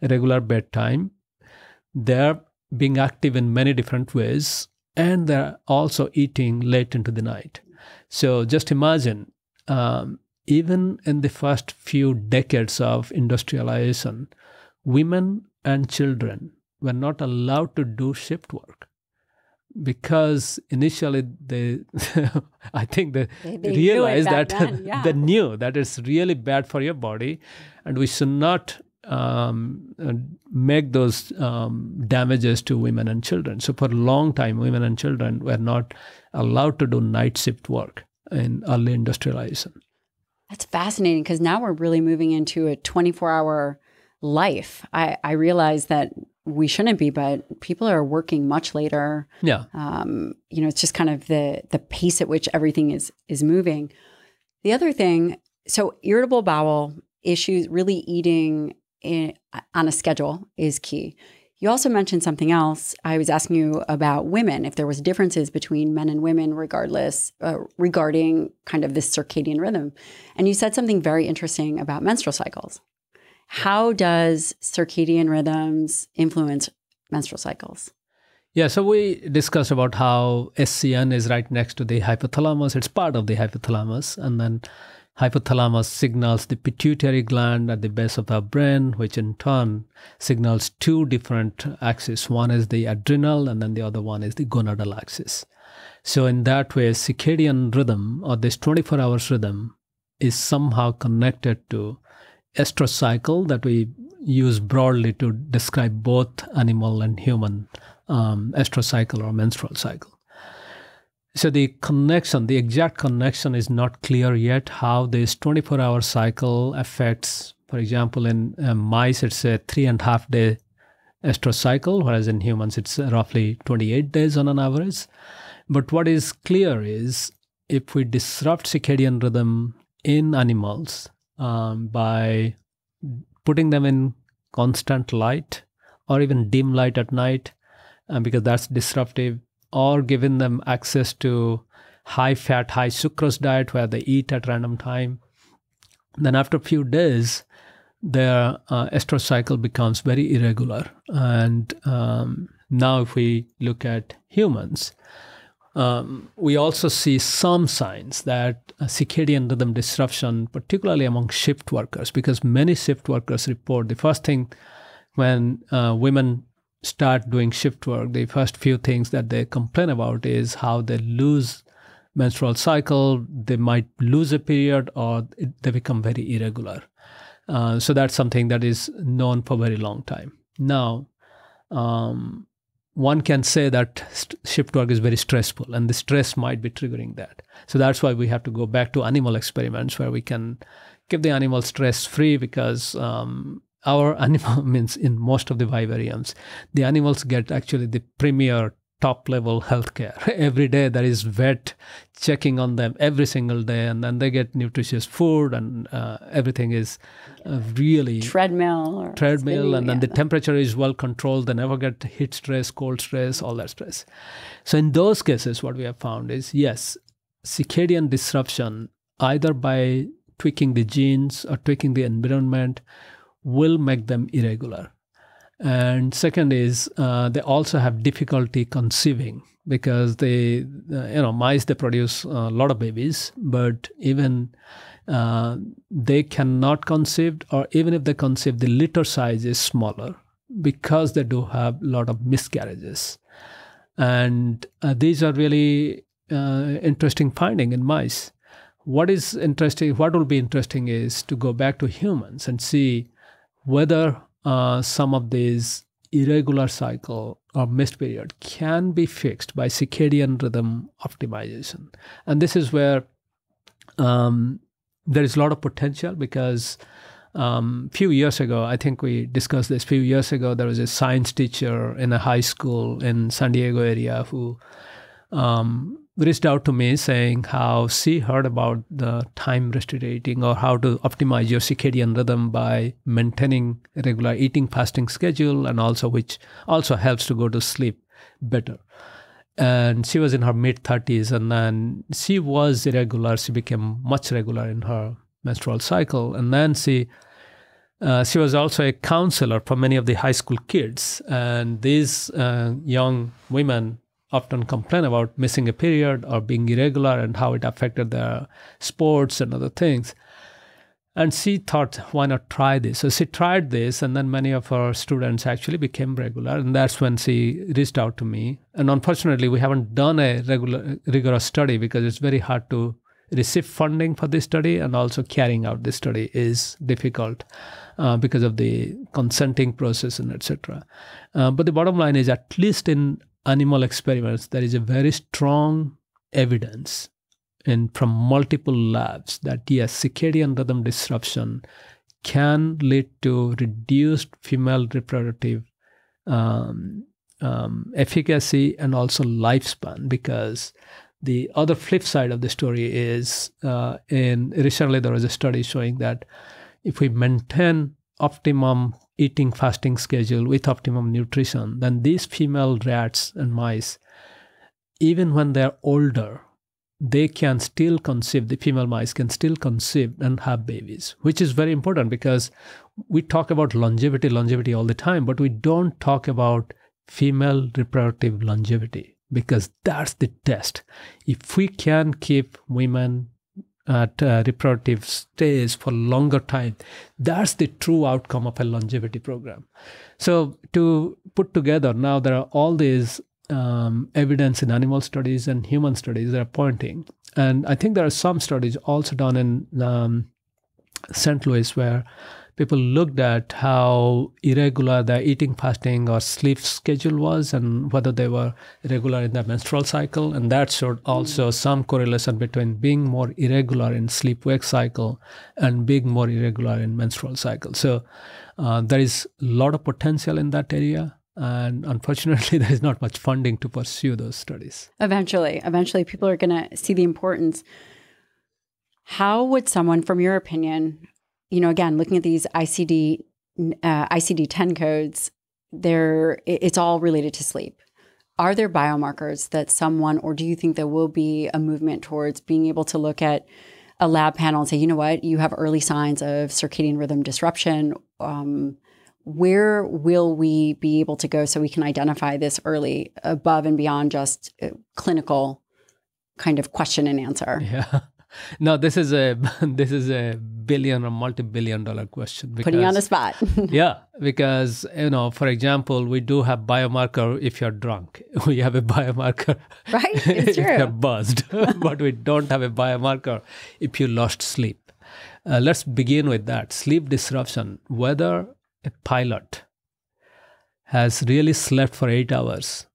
regular bedtime. They're being active in many different ways, and they're also eating late into the night. So just imagine, even in the first few decades of industrialization, women and children were not allowed to do shift work, because initially I think they realized that they knew that it's really bad for your body, and we should not make those damages to women and children. So for a long time, women and children were not allowed to do night shift work in early industrialization. That's fascinating, because now we're really moving into a 24-hour life. I realize that we shouldn't be, but people are working much later. Yeah. It's just kind of the pace at which everything is moving. The other thing, so irritable bowel issues, really eating on a schedule is key. You also mentioned something else. I was asking you about women, if there was differences between men and women regarding kind of this circadian rhythm. And you said something very interesting about menstrual cycles. How does circadian rhythms influence menstrual cycles? Yeah, so we discussed about how SCN is right next to the hypothalamus. It's part of the hypothalamus. And then hypothalamus signals the pituitary gland at the base of our brain, which in turn signals 2 different axes. One is the adrenal, and then the other one is the gonadal axis. So in that way, circadian rhythm, or this 24 hours rhythm, is somehow connected to estrous cycle that we use broadly to describe both animal and human estrous cycle or menstrual cycle. So the exact connection is not clear yet, how this 24-hour cycle affects, for example, in mice, it's a 3.5 day estrous cycle, whereas in humans, it's roughly 28 days on an average. But what is clear is, if we disrupt circadian rhythm in animals by putting them in constant light or even dim light at night, because that's disruptive, or giving them access to high-fat, high-sucrose diet where they eat at random time, then after a few days, their estrous cycle becomes very irregular. And now if we look at humans, we also see some signs that circadian rhythm disruption, particularly among shift workers, because many shift workers report the first thing when women start doing shift work, the first few things that they complain about is how they lose menstrual cycle, they might lose a period, or they become very irregular. So that's something that is known for a very long time. Now, one can say that shift work is very stressful, and the stress might be triggering that. So that's why we have to go back to animal experiments where we can keep the animal stress-free, because our animal means in most of the vivariums, the animals get actually the premier top-level healthcare. Every day there is vet checking on them every single day, and then they get nutritious food, and everything is really treadmill, and then the temperature is well controlled. They never get heat stress, cold stress, all that stress. So in those cases, what we have found is, yes, circadian disruption, either by tweaking the genes or tweaking the environment, will make them irregular. And second is they also have difficulty conceiving, because they, mice, they produce a lot of babies, but even they cannot conceive, or even if they conceive, the litter size is smaller because they do have a lot of miscarriages. And these are really interesting finding in mice. What is interesting, what will be interesting is to go back to humans and see whether some of these irregular cycle or missed period can be fixed by circadian rhythm optimization. And this is where there is a lot of potential, because few years ago, I think we discussed this, few years ago, there was a science teacher in a high school in San Diego area who reached out to me saying how she heard about the time restricted eating, or how to optimize your circadian rhythm by maintaining a regular eating fasting schedule, and also which also helps to go to sleep better. And she was in her mid-30s, and then she was irregular. She became much regular in her menstrual cycle. And then she was also a counselor for many of the high school kids. And these young women often complain about missing a period or being irregular, and how it affected their sports and other things. And she thought, why not try this? So she tried this, and then many of her students actually became regular. And that's when she reached out to me. And unfortunately, we haven't done a rigorous study, because it's very hard to receive funding for this study, and also carrying out this study is difficult because of the consenting process and etc. But the bottom line is, at least in animal experiments, there is a very strong evidence from multiple labs that yes, circadian rhythm disruption can lead to reduced female reproductive efficacy and also lifespan. Because the other flip side of the story is, recently there was a study showing that if we maintain optimum eating fasting schedule with optimum nutrition, then these female rats and mice, even when they're older, they can still conceive, the female mice can still conceive and have babies, which is very important, because we talk about longevity all the time, but we don't talk about female reproductive longevity, because that's the test. If we can keep women at reproductive stage for longer time, that's the true outcome of a longevity program. So to put together, now there are all these evidence in animal studies and human studies that are pointing. And I think there are some studies also done in St. Louis where people looked at how irregular their eating, fasting, or sleep schedule was, and whether they were regular in their menstrual cycle. And that showed also some correlation between being more irregular in sleep-wake cycle and being more irregular in menstrual cycle. So there is a lot of potential in that area. And unfortunately, there is not much funding to pursue those studies. Eventually, people are going to see the importance. How would someone, from your opinion, again, looking at these ICD-10 codes, it's all related to sleep. Are there biomarkers that someone, or do you think there will be a movement towards being able to look at a lab panel and say, you know what, you have early signs of circadian rhythm disruption? Where will we be able to go so we can identify this early, above and beyond just clinical kind of question and answer? Yeah. No, this is a billion or multi-billion-dollar question. Because, Putting you on the spot. Yeah, because, for example, we do have biomarker if you're drunk. We have a biomarker Right? It's true. if you're buzzed, but we don't have a biomarker if you lost sleep. Let's begin with that. Sleep disruption, whether a pilot has really slept for 8 hours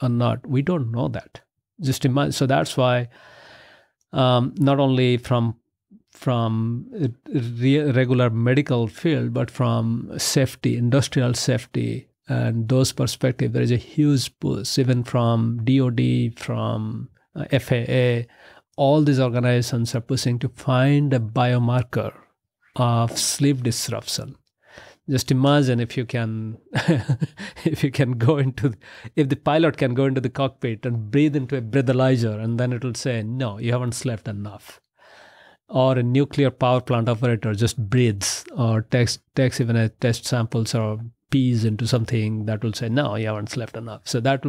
or not, we don't know that. Just imagine. So that's why not only from regular medical field, but from safety, industrial safety, and those perspectives, there is a huge push, even from DOD, from FAA. All these organizations are pushing to find a biomarker of sleep disruption. Just imagine if you can, if the pilot can go into the cockpit and breathe into a breathalyzer, and then it will say, no, you haven't slept enough. Or a nuclear power plant operator just breathes or takes even a test samples or pees into something that will say, no, you haven't slept enough. So there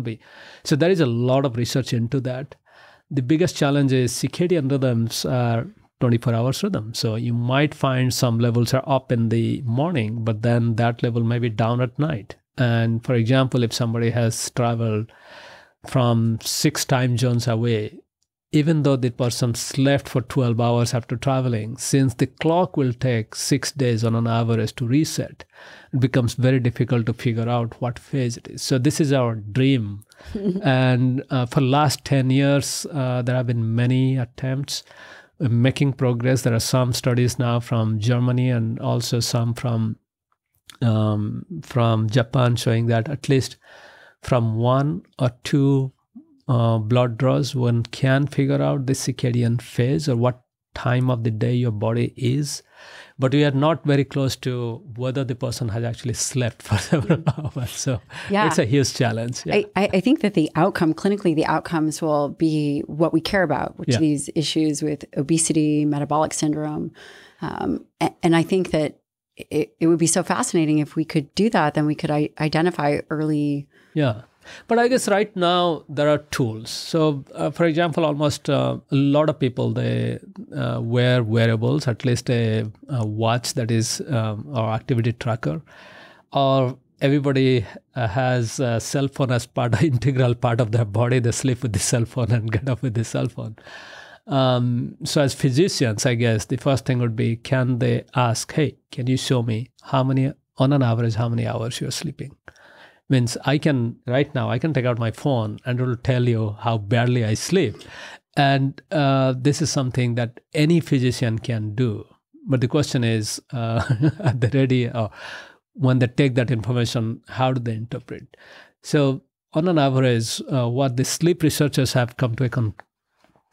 is a lot of research into that. The biggest challenge is circadian rhythms are 24 hours rhythm. So you might find some levels are up in the morning, but then that level may be down at night. And for example, if somebody has traveled from 6 time zones away, even though the person slept for 12 hours after traveling, since the clock will take 6 days on an average to reset, it becomes very difficult to figure out what phase it is. So this is our dream. And for last 10 years, there have been many attempts making progress. There are some studies now from Germany and also some from Japan showing that at least from 1 or 2 blood draws, one can figure out the circadian phase or what time of the day your body is. But we are not very close to whether the person has actually slept for several hours. So it's a huge challenge. Yeah. I think that clinically, the outcomes will be what we care about, which are these issues with obesity, metabolic syndrome. And I think that it would be so fascinating if we could do that, then we could identify early. Yeah. But I guess right now there are tools. So, for example, almost a lot of people, they wear wearables, at least a watch that is or activity tracker, or everybody has a cell phone as integral part of their body. They sleep with the cell phone and get up with the cell phone. So as physicians, I guess the first thing would be, can they ask, hey, can you show me on an average, how many hours you're sleeping? Means right now I can take out my phone and it will tell you how badly I sleep. And this is something that any physician can do. But the question is, at the ready, when they take that information, how do they interpret? So on an average, what the sleep researchers have come to a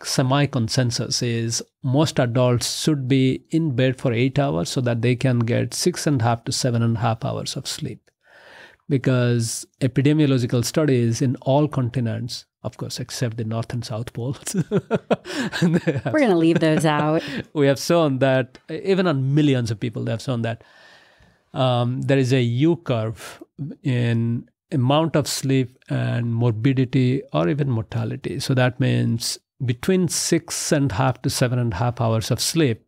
semi-consensus is most adults should be in bed for 8 hours so that they can get 6.5 to 7.5 hours of sleep. Because epidemiological studies in all continents, of course, except the North and South poles. We're going to leave those out. We have shown that, even on millions of people, they have shown that there is a U-curve in amount of sleep and morbidity or even mortality. So that means between 6.5 to 7.5 hours of sleep,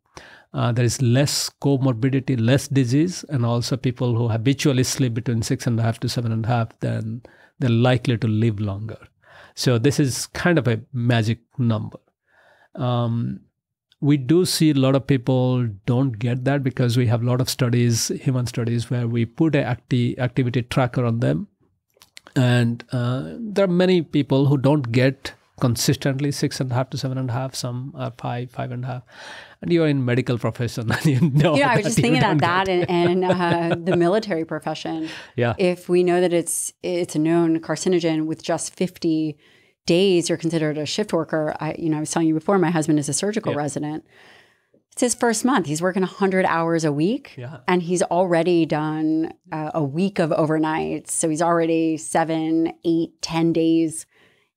there is less comorbidity, less disease, and also people who habitually sleep between 6.5 to 7.5, then they're likely to live longer. So this is kind of a magic number. We do see a lot of people don't get that because we have a lot of studies, human studies, where we put an activity tracker on them. And there are many people who don't get consistently 6.5 to 7.5, some are 5.5. And you're in medical profession and you know. I was just thinking about that and the military profession. Yeah. If we know that it's a known carcinogen with just 50 days, you're considered a shift worker. I was telling you before, my husband is a surgical resident. It's his first month. He's working 100 hours a week, and he's already done a week of overnights. So he's already 7, 8, 10 days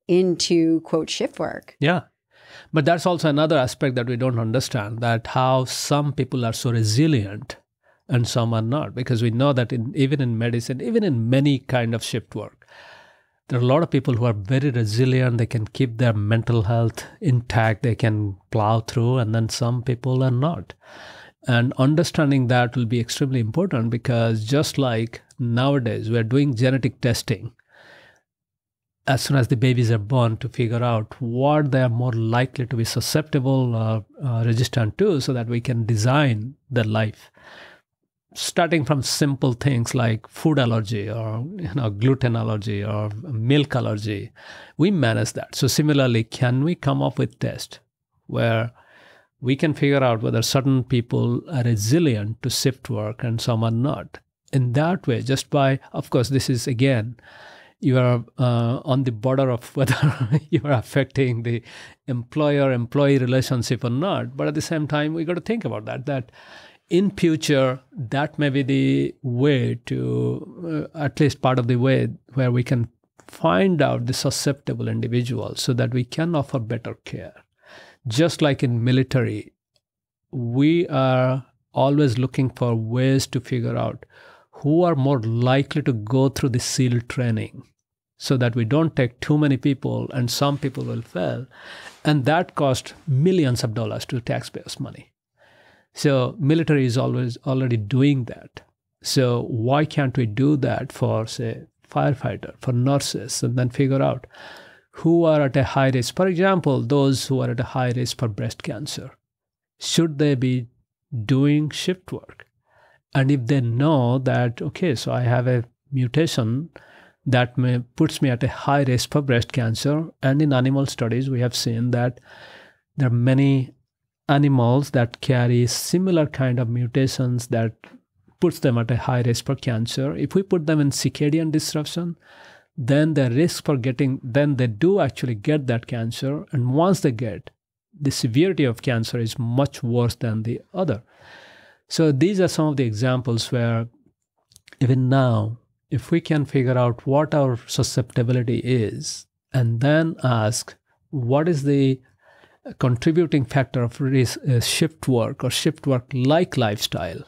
into, quote, shift work. Yeah. But that's also another aspect that we don't understand, that how some people are so resilient and some are not. Because we know that even in medicine, even in many kind of shift work, There are a lot of people who are very resilient. They can keep their mental health intact. They can plow through, and then some people are not. And understanding that will be extremely important, because just like nowadays, we're doing genetic testing as soon as the babies are born to figure out what they are more likely to be susceptible or resistant to, so that we can design their life. Starting from simple things like food allergy or gluten allergy or milk allergy, we manage that. So similarly, can we come up with tests where we can figure out whether certain people are resilient to shift work and some are not? In that way, just by, of course, this is again, you are on the border of whether you are affecting the employer-employee relationship or not. But at the same time, we got to think about that in future, that may be the way to, at least part of the way, where we can find out the susceptible individuals so that we can offer better care. Just like in military, we are always looking for ways to figure out who are more likely to go through the SEAL training, so that we don't take too many people and some people will fail. And that costs millions of dollars to taxpayers' money. So military is always already doing that. So why can't we do that for, say, firefighter, for nurses, and then figure out who are at a high risk? For example, those who are at a high risk for breast cancer, should they be doing shift work? And if they know that, okay, so I have a mutation that puts me at a high risk for breast cancer, and in animal studies, we have seen that there are many animals that carry similar kind of mutations that puts them at a high risk for cancer. If we put them in circadian disruption, then the risk for then they do actually get that cancer. And once they get, the severity of cancer is much worse than the other. So these are some of the examples where even now, if we can figure out what our susceptibility is, and then ask what is the contributing factor of risk, shift work or shift work-like lifestyle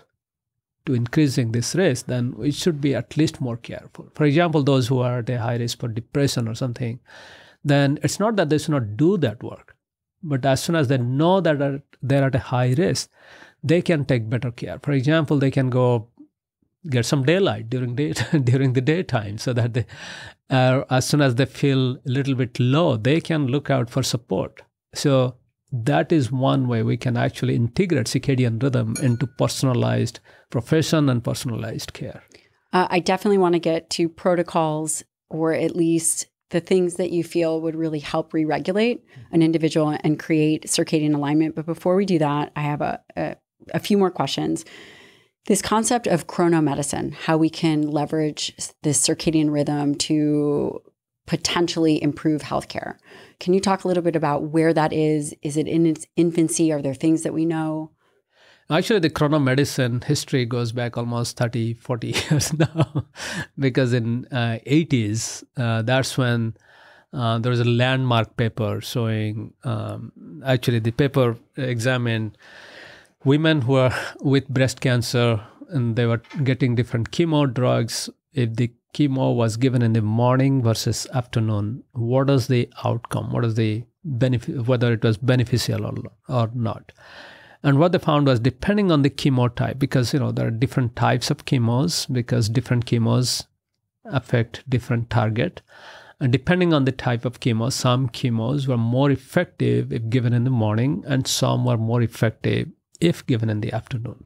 to increasing this risk, then we should be at least more careful. For example, those who are at a high risk for depression or something, then it's not that they should not do that work, but as soon as they know that they're at a high risk, they can take better care. For example, they can go get some daylight during the daytime, so that they, as soon as they feel a little bit low, they can look out for support. So that is one way we can actually integrate circadian rhythm into personalized profession and personalized care. I definitely want to get to protocols, or at least the things that you feel would really help re-regulate an individual and create circadian alignment. But before we do that, I have a few more questions. This concept of chronomedicine, how we can leverage this circadian rhythm to potentially improve healthcare. Can you talk a little bit about where that is? Is it in its infancy? Are there things that we know? Actually, the chronomedicine history goes back almost 30, 40 years now, because in 80s, that's when there was a landmark paper showing, actually the paper examined women who are with breast cancer, and they were getting different chemo drugs. If the chemo was given in the morning versus afternoon, what is the outcome? What is the benefit, whether it was beneficial or not? And what they found was, depending on the chemo type, because there are different types of chemos, because different chemos affect different target. And depending on the type of chemo, some chemos were more effective if given in the morning, and some were more effective if given in the afternoon.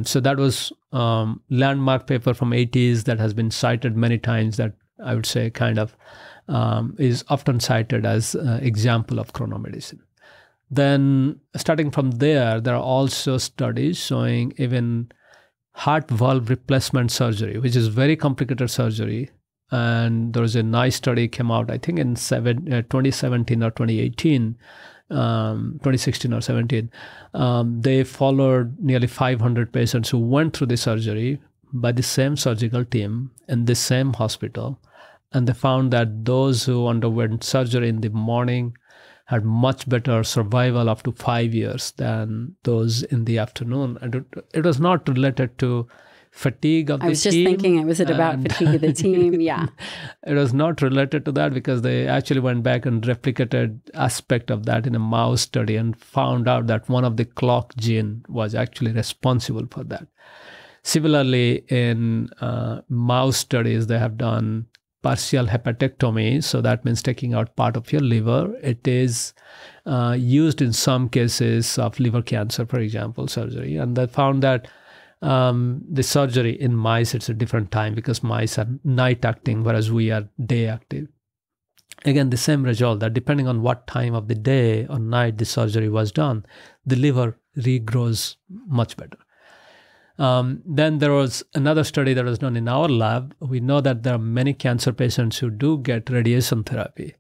So that was landmark paper from 80s that has been cited many times, that I would say kind of is often cited as example of chronomedicine. Then starting from there are also studies showing even heart valve replacement surgery, which is very complicated surgery. And there was a nice study came out, I think in 2017 or 2018, 2016 or 17. They followed nearly 500 patients who went through the surgery by the same surgical team in the same hospital. And they found that those who underwent surgery in the morning had much better survival up to 5 years than those in the afternoon. And it was not related to fatigue of the team. I was just thinking, was it about fatigue of the team? Yeah. It was not related to that because they actually went back and replicated aspect of that in a mouse study and found out that one of the clock gene was actually responsible for that. Similarly, in mouse studies, they have done partial hepatectomy. So that means taking out part of your liver. It is used in some cases of liver cancer, for example, surgery. And they found that the surgery in mice, it's a different time because mice are night acting, whereas we are day active. Again, the same result that depending on what time of the day or night the surgery was done, the liver regrows much better. Then there was another study that was done in our lab. We know that there are many cancer patients who do get radiation therapy,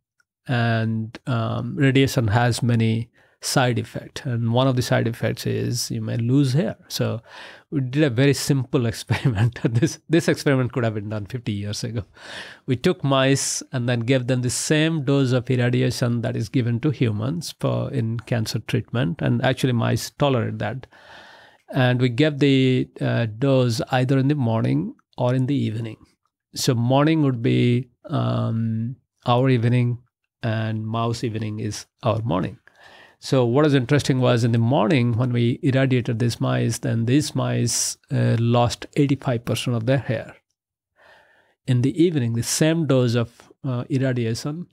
and radiation has many side effects. And one of the side effects is you may lose hair. So we did a very simple experiment. This experiment could have been done 50 years ago. We took mice and then gave them the same dose of irradiation that is given to humans in cancer treatment. And actually mice tolerate that. And we gave the dose either in the morning or in the evening. So morning would be our evening and mouse evening is our morning. So what is interesting was in the morning when we irradiated these mice, then these mice lost 85% of their hair. In the evening, the same dose of irradiation,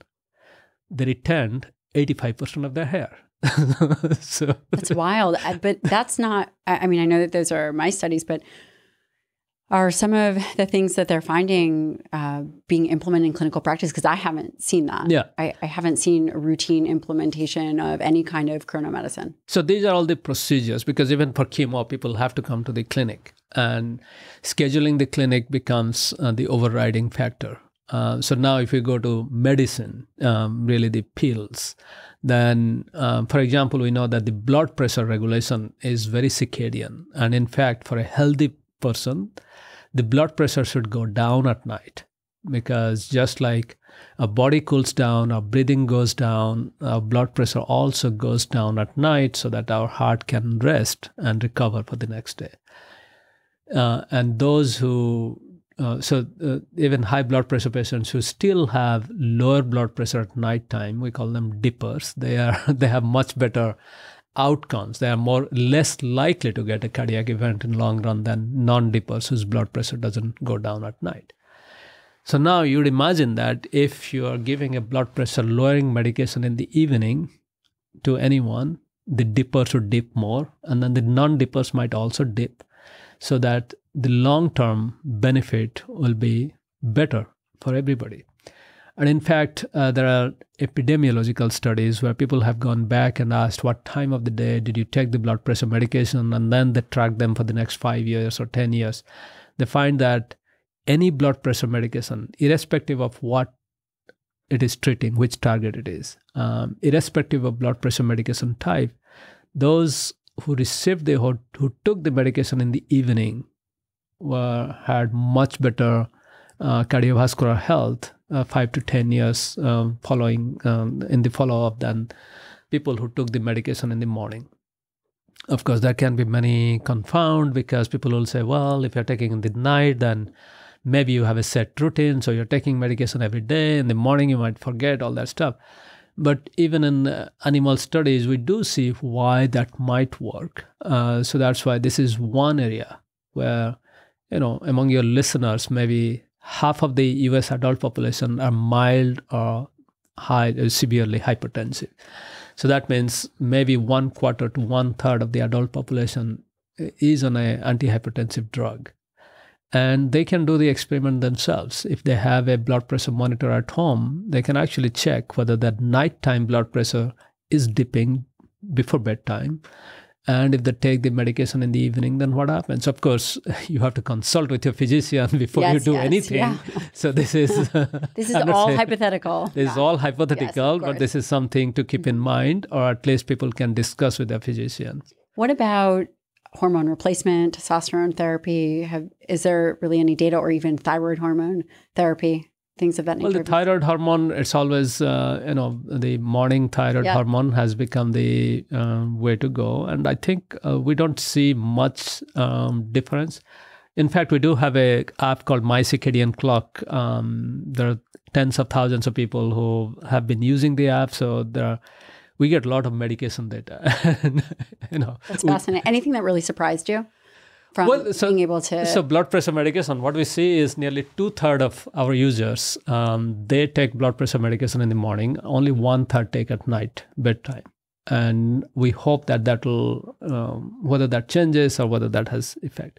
they retained 85% of their hair. So that's wild. But that's not, I mean, I know that those are mice studies, but are some of the things that they're finding being implemented in clinical practice? Because I haven't seen that. Yeah. I haven't seen a routine implementation of any kind of chronomedicine. So these are all the procedures, because even for chemo, people have to come to the clinic. And scheduling the clinic becomes the overriding factor. So now if you go to medicine, really the pills, then, for example, we know that the blood pressure regulation is very circadian. And in fact, for a healthy person, the blood pressure should go down at night, because just like our body cools down, our breathing goes down, our blood pressure also goes down at night so that our heart can rest and recover for the next day. And those who, even high blood pressure patients who still have lower blood pressure at night time, we call them dippers. They have much better outcomes. They are less likely to get a cardiac event in long run than non-dippers whose blood pressure doesn't go down at night. So now you'd imagine that if you are giving a blood pressure lowering medication in the evening to anyone, the dippers would dip more, and then the non-dippers might also dip, so that the long-term benefit will be better for everybody. And in fact, there are epidemiological studies where people have gone back and asked what time of the day did you take the blood pressure medication, and then they track them for the next 5 years or 10 years. They find that any blood pressure medication, irrespective of what it is treating, which target it is, irrespective of blood pressure medication type, those who received who took the medication in the evening had much better cardiovascular health 5 to 10 years following in the follow-up than people who took the medication in the morning. Of course, there can be many confound, because people will say, well, if you're taking in the night, then maybe you have a set routine, so you're taking medication every day. In the morning, you might forget all that stuff. But even in animal studies, we do see why that might work. So that's why this is one area where, among your listeners, maybe half of the US adult population are mild or severely hypertensive. So that means maybe 1/4 to 1/3 of the adult population is on an antihypertensive drug. And they can do the experiment themselves. If they have a blood pressure monitor at home, they can actually check whether that nighttime blood pressure is dipping before bedtime. And if they take the medication in the evening, then what happens? Of course, you have to consult with your physician before you do anything. Yeah. So this is this is all hypothetical. This is all hypothetical, but this is something to keep in mind, or at least people can discuss with their physician. What about hormone replacement, testosterone therapy? Is there really any data, or even thyroid hormone therapy? Things of that nature? Well, the thyroid hormone, it's always, the morning thyroid hormone has become the way to go. And I think we don't see much difference. In fact, we do have a app called My Circadian Clock. There are tens of thousands of people who have been using the app. So we get a lot of medication data. That's fascinating. Anything that really surprised you from being able to? So blood pressure medication, what we see is nearly 2/3 of our users, they take blood pressure medication in the morning. Only 1/3 take at night, bedtime. And we hope that will, whether that changes or whether that has effect.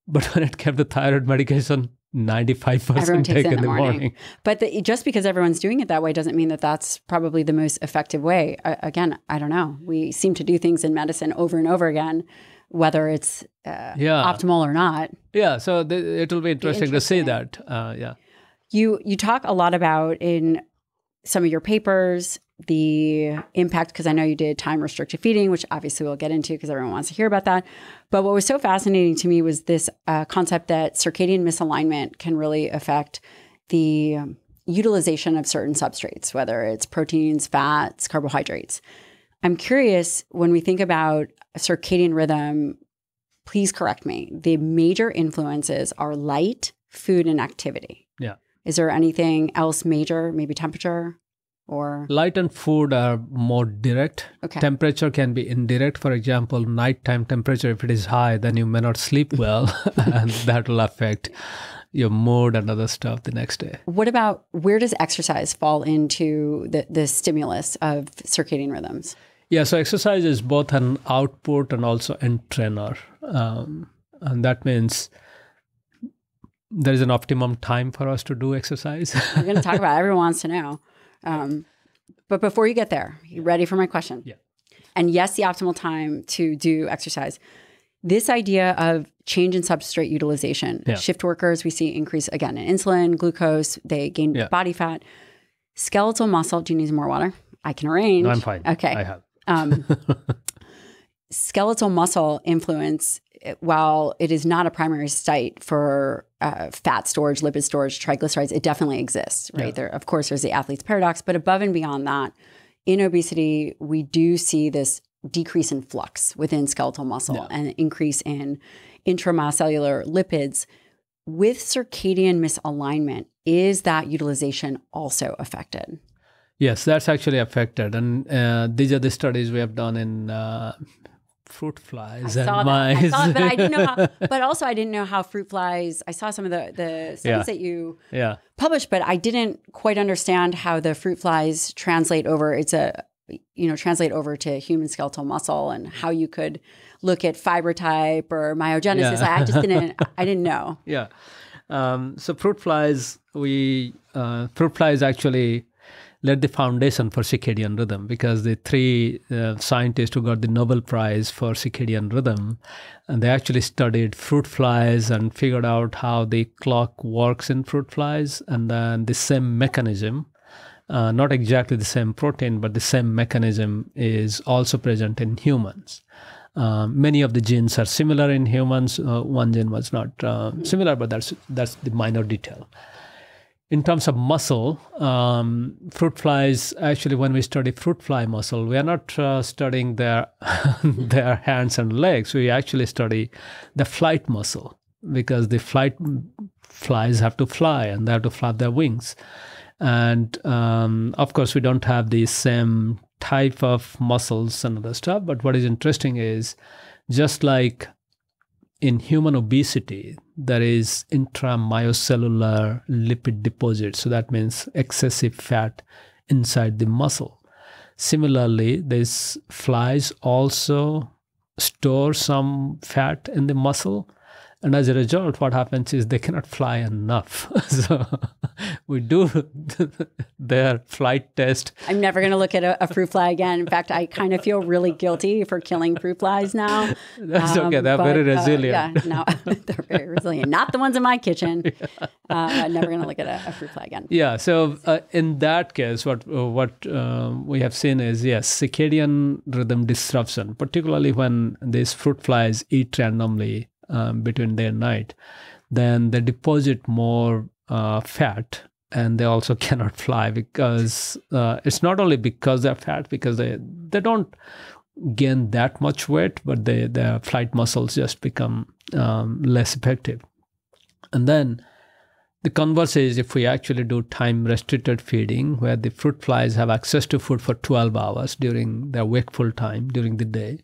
But when it came to thyroid medication, 95% take in the morning. But just because everyone's doing it that way doesn't mean that that's probably the most effective way. Again, I don't know. We seem to do things in medicine over and over again, whether it's optimal or not. Yeah, so it will be interesting to see that. You talk a lot about in some of your papers the impact, because I know you did time-restricted feeding, which obviously we'll get into because everyone wants to hear about that. But what was so fascinating to me was this concept that circadian misalignment can really affect the utilization of certain substrates, whether it's proteins, fats, carbohydrates. I'm curious, when we think about circadian rhythm, please correct me, the major influences are light, food, and activity. Yeah. Is there anything else major, maybe temperature? Or light and food are more direct. Okay. Temperature can be indirect. For example, nighttime temperature, if it is high, then you may not sleep well, and that will affect your mood and other stuff the next day. What about, where does exercise fall into the stimulus of circadian rhythms? Yeah, so exercise is both an output and also entrainer. And that means there is an optimum time for us to do exercise. We're going to talk about it. Everyone wants to know. But before you get there, you ready for my question? Yeah. And yes, the optimal time to do exercise. This idea of change in substrate utilization. Yeah. Shift workers, we see increase again in insulin, glucose, they gain body fat. Skeletal muscle, do you need some more water? I can arrange. No, I'm fine. Okay. I have. Skeletal muscle influence, while it is not a primary site for fat storage, lipid storage, triglycerides, it definitely exists, right? Yeah. There, of course, there's the athlete's paradox, but above and beyond that, in obesity, we do see this decrease in flux within skeletal muscle and an increase in intracellular lipids. With circadian misalignment, is that utilization also affected? Yes, that's actually affected. And these are the studies we have done in fruit flies and mice. I saw it, but I didn't know how, but also I didn't know how fruit flies, I saw some of the studies that you published, but I didn't quite understand how the fruit flies translate over. Translate over to human skeletal muscle and how you could look at fiber type or myogenesis. Yeah. I just didn't know. Yeah. So fruit flies actually laid the foundation for circadian rhythm, because the three scientists who got the Nobel Prize for circadian rhythm, and they actually studied fruit flies and figured out how the clock works in fruit flies, and then the same mechanism, not exactly the same protein, but the same mechanism is also present in humans. Many of the genes are similar in humans. One gene was not similar, but that's the minor detail. In terms of muscle, fruit flies, actually, when we study fruit fly muscle, we are not studying their hands and legs. We actually study the flight muscle, because the flies have to fly and they have to flap their wings. And of course, we don't have the same type of muscles and other stuff. But what is interesting is, just like in human obesity, there is intramyocellular lipid deposits. So that means excessive fat inside the muscle. Similarly, these flies also store some fat in the muscle. And as a result, what happens is they cannot fly enough. So we do their flight test. I'm never going to look at a fruit fly again. In fact, I kind of feel really guilty for killing fruit flies now. That's okay. They're very resilient. No, they're very resilient. Not the ones in my kitchen. Never going to look at a fruit fly again. Yeah. So in that case, what we have seen is, yes, circadian rhythm disruption, particularly when these fruit flies eat randomly between day and night, then they deposit more fat, and they also cannot fly, because it's not only because they're fat, because they don't gain that much weight, but the flight muscles just become less effective. And then the converse is if we actually do time-restricted feeding, where the fruit flies have access to food for 12 hours during their wakeful time during the day,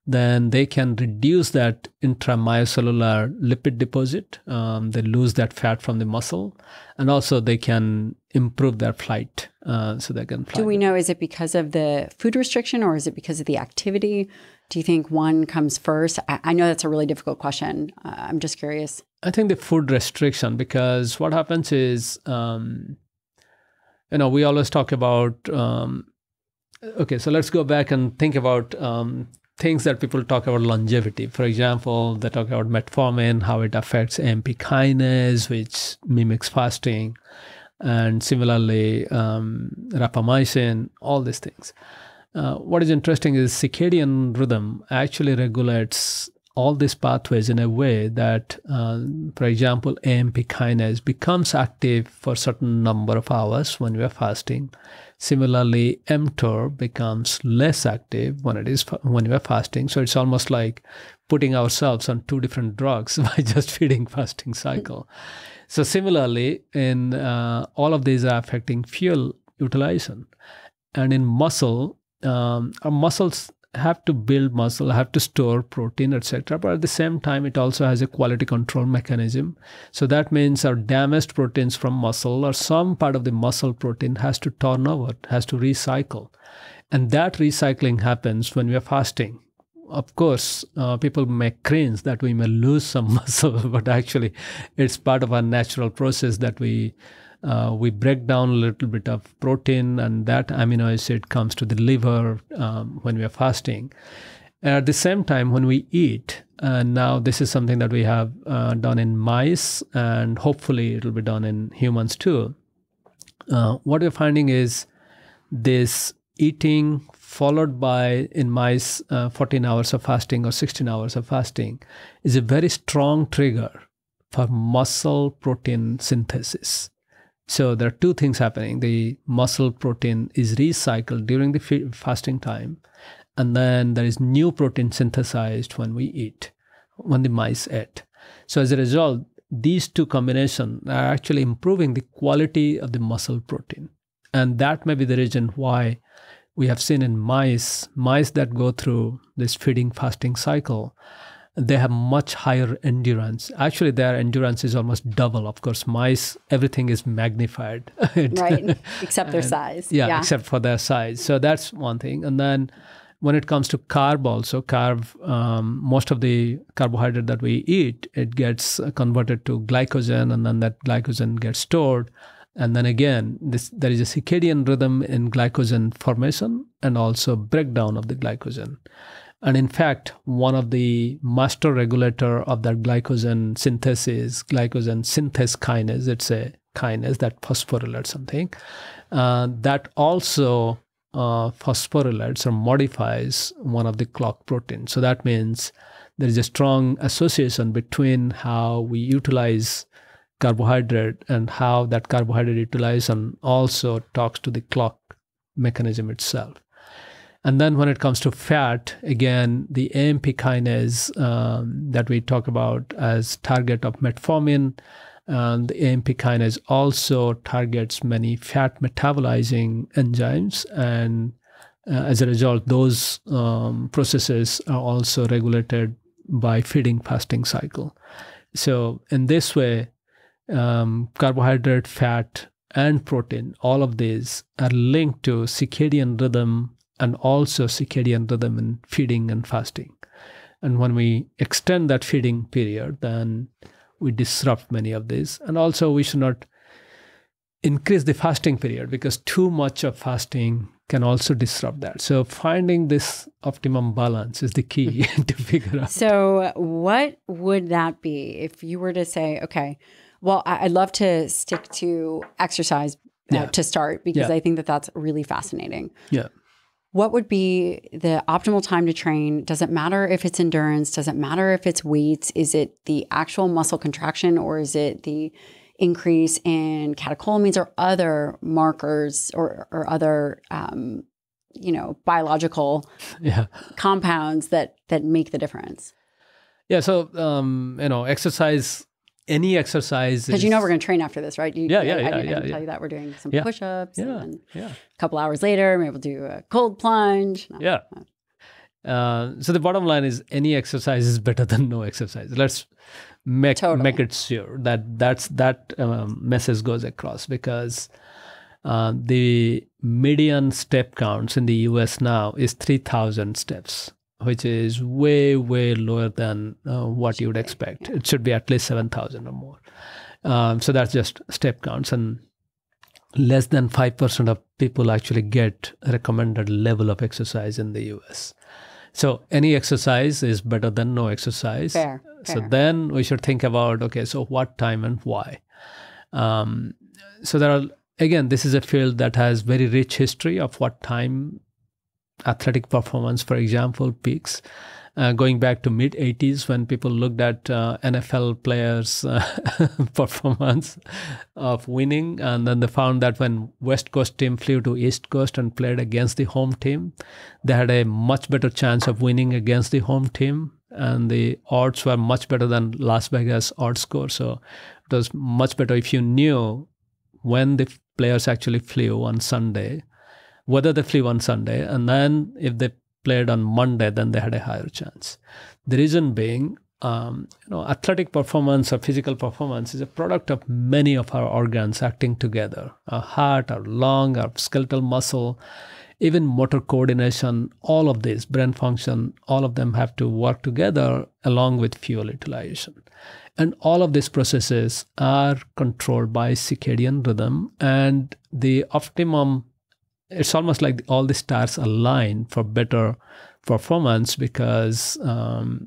then they can reduce that intramyocellular lipid deposit. They lose that fat from the muscle, and also they can improve their flight, so they can fly. Do we know, is it because of the food restriction or is it because of the activity? Do you think one comes first? I know that's a really difficult question. I'm just curious. I think the food restriction, because what happens is, we always talk about, okay, so let's go back and think about things that people talk about longevity. For example, they talk about metformin, how it affects AMP kinase, which mimics fasting, and similarly, rapamycin, all these things. What is interesting is circadian rhythm actually regulates all these pathways in a way that, for example, AMP kinase becomes active for a certain number of hours when we are fasting. Similarly, mTOR becomes less active when we are fasting. So it's almost like putting ourselves on two different drugs by just feeding fasting cycle. So similarly, in all of these are affecting fuel utilization. And in muscle, our muscles have to build muscle, have to store protein, etc. But at the same time, it also has a quality control mechanism. So that means our damaged proteins from muscle or some part of the muscle protein has to turn over, has to recycle. And that recycling happens when we are fasting. Of course, people make claims that we may lose some muscle, but actually it's part of our natural process that we break down a little bit of protein, and that amino acid comes to the liver when we are fasting. And at the same time, when we eat, and now this is something that we have done in mice, and hopefully it will be done in humans too. What we're finding is this eating followed by, in mice, 14 hours of fasting or 16 hours of fasting is a very strong trigger for muscle protein synthesis. So there are two things happening. The muscle protein is recycled during the fasting time, and then there is new protein synthesized when we eat, when the mice eat. So as a result, these two combinations are actually improving the quality of the muscle protein. And that may be the reason why we have seen in mice that go through this feeding fasting cycle, they have much higher endurance. Actually, their endurance is almost double. Of course, mice, everything is magnified. Right, except their size. Yeah, except for their size. So that's one thing. And then when it comes to carb also, most of the carbohydrate that we eat, it gets converted to glycogen, and then that glycogen gets stored. And then again, there is a circadian rhythm in glycogen formation and also breakdown of the glycogen. And in fact, one of the master regulator of that glycogen synthesis, glycogen synthase kinase, it's a kinase that phosphorylates something, that also phosphorylates or modifies one of the clock proteins. So that means there is a strong association between how we utilize carbohydrate and how that carbohydrate utilization also talks to the clock mechanism itself. And then when it comes to fat, again, the AMP kinase that we talk about as target of metformin, the AMP kinase also targets many fat metabolizing enzymes. And as a result, those processes are also regulated by feeding fasting cycle. So in this way, carbohydrate, fat, and protein, all of these are linked to circadian rhythm and also circadian rhythm in feeding and fasting. And when we extend that feeding period, then we disrupt many of these. And also we should not increase the fasting period because too much of fasting can also disrupt that. So finding this optimum balance is the key to figure out. So what would that be if you were to say, okay, well, I'd love to stick to exercise to start because I think that that's really fascinating. Yeah. What would be the optimal time to train? Does it matter if it's endurance? Does it matter if it's weights? Is it the actual muscle contraction or is it the increase in catecholamines or other markers or other biological compounds that make the difference. Yeah. So, exercise, any exercise. Because we're going to train after this, right? I can tell you that we're doing some push-ups. Yeah. And then a couple hours later, maybe we'll do a cold plunge. So the bottom line is any exercise is better than no exercise. Let's make it sure that message goes across, because the median step counts in the US now is 3,000 steps, which is way, way lower than what you would expect. It should be at least 7,000 or more. So that's just step counts, and less than 5% of people actually get a recommended level of exercise in the US. So any exercise is better than no exercise. Fair. So then we should think about, okay, so what time and why? So there are, again, this is a field that has very rich history of what time athletic performance, for example, peaks. Going back to mid-'80s, when people looked at NFL players' performance of winning, and then they found that when West Coast team flew to East Coast and played against the home team, they had a much better chance of winning against the home team, and the odds were much better than Las Vegas odds score. So it was much better if you knew when the players actually flew on Sunday, whether they flew on Sunday, and then if they played on Monday, then they had a higher chance. The reason being, athletic performance or physical performance is a product of many of our organs acting together. Our heart, our lung, our skeletal muscle, even motor coordination, all of this, brain function, all of them have to work together along with fuel utilization. And all of these processes are controlled by circadian rhythm, and the optimum, it's almost like all the stars align for better performance, because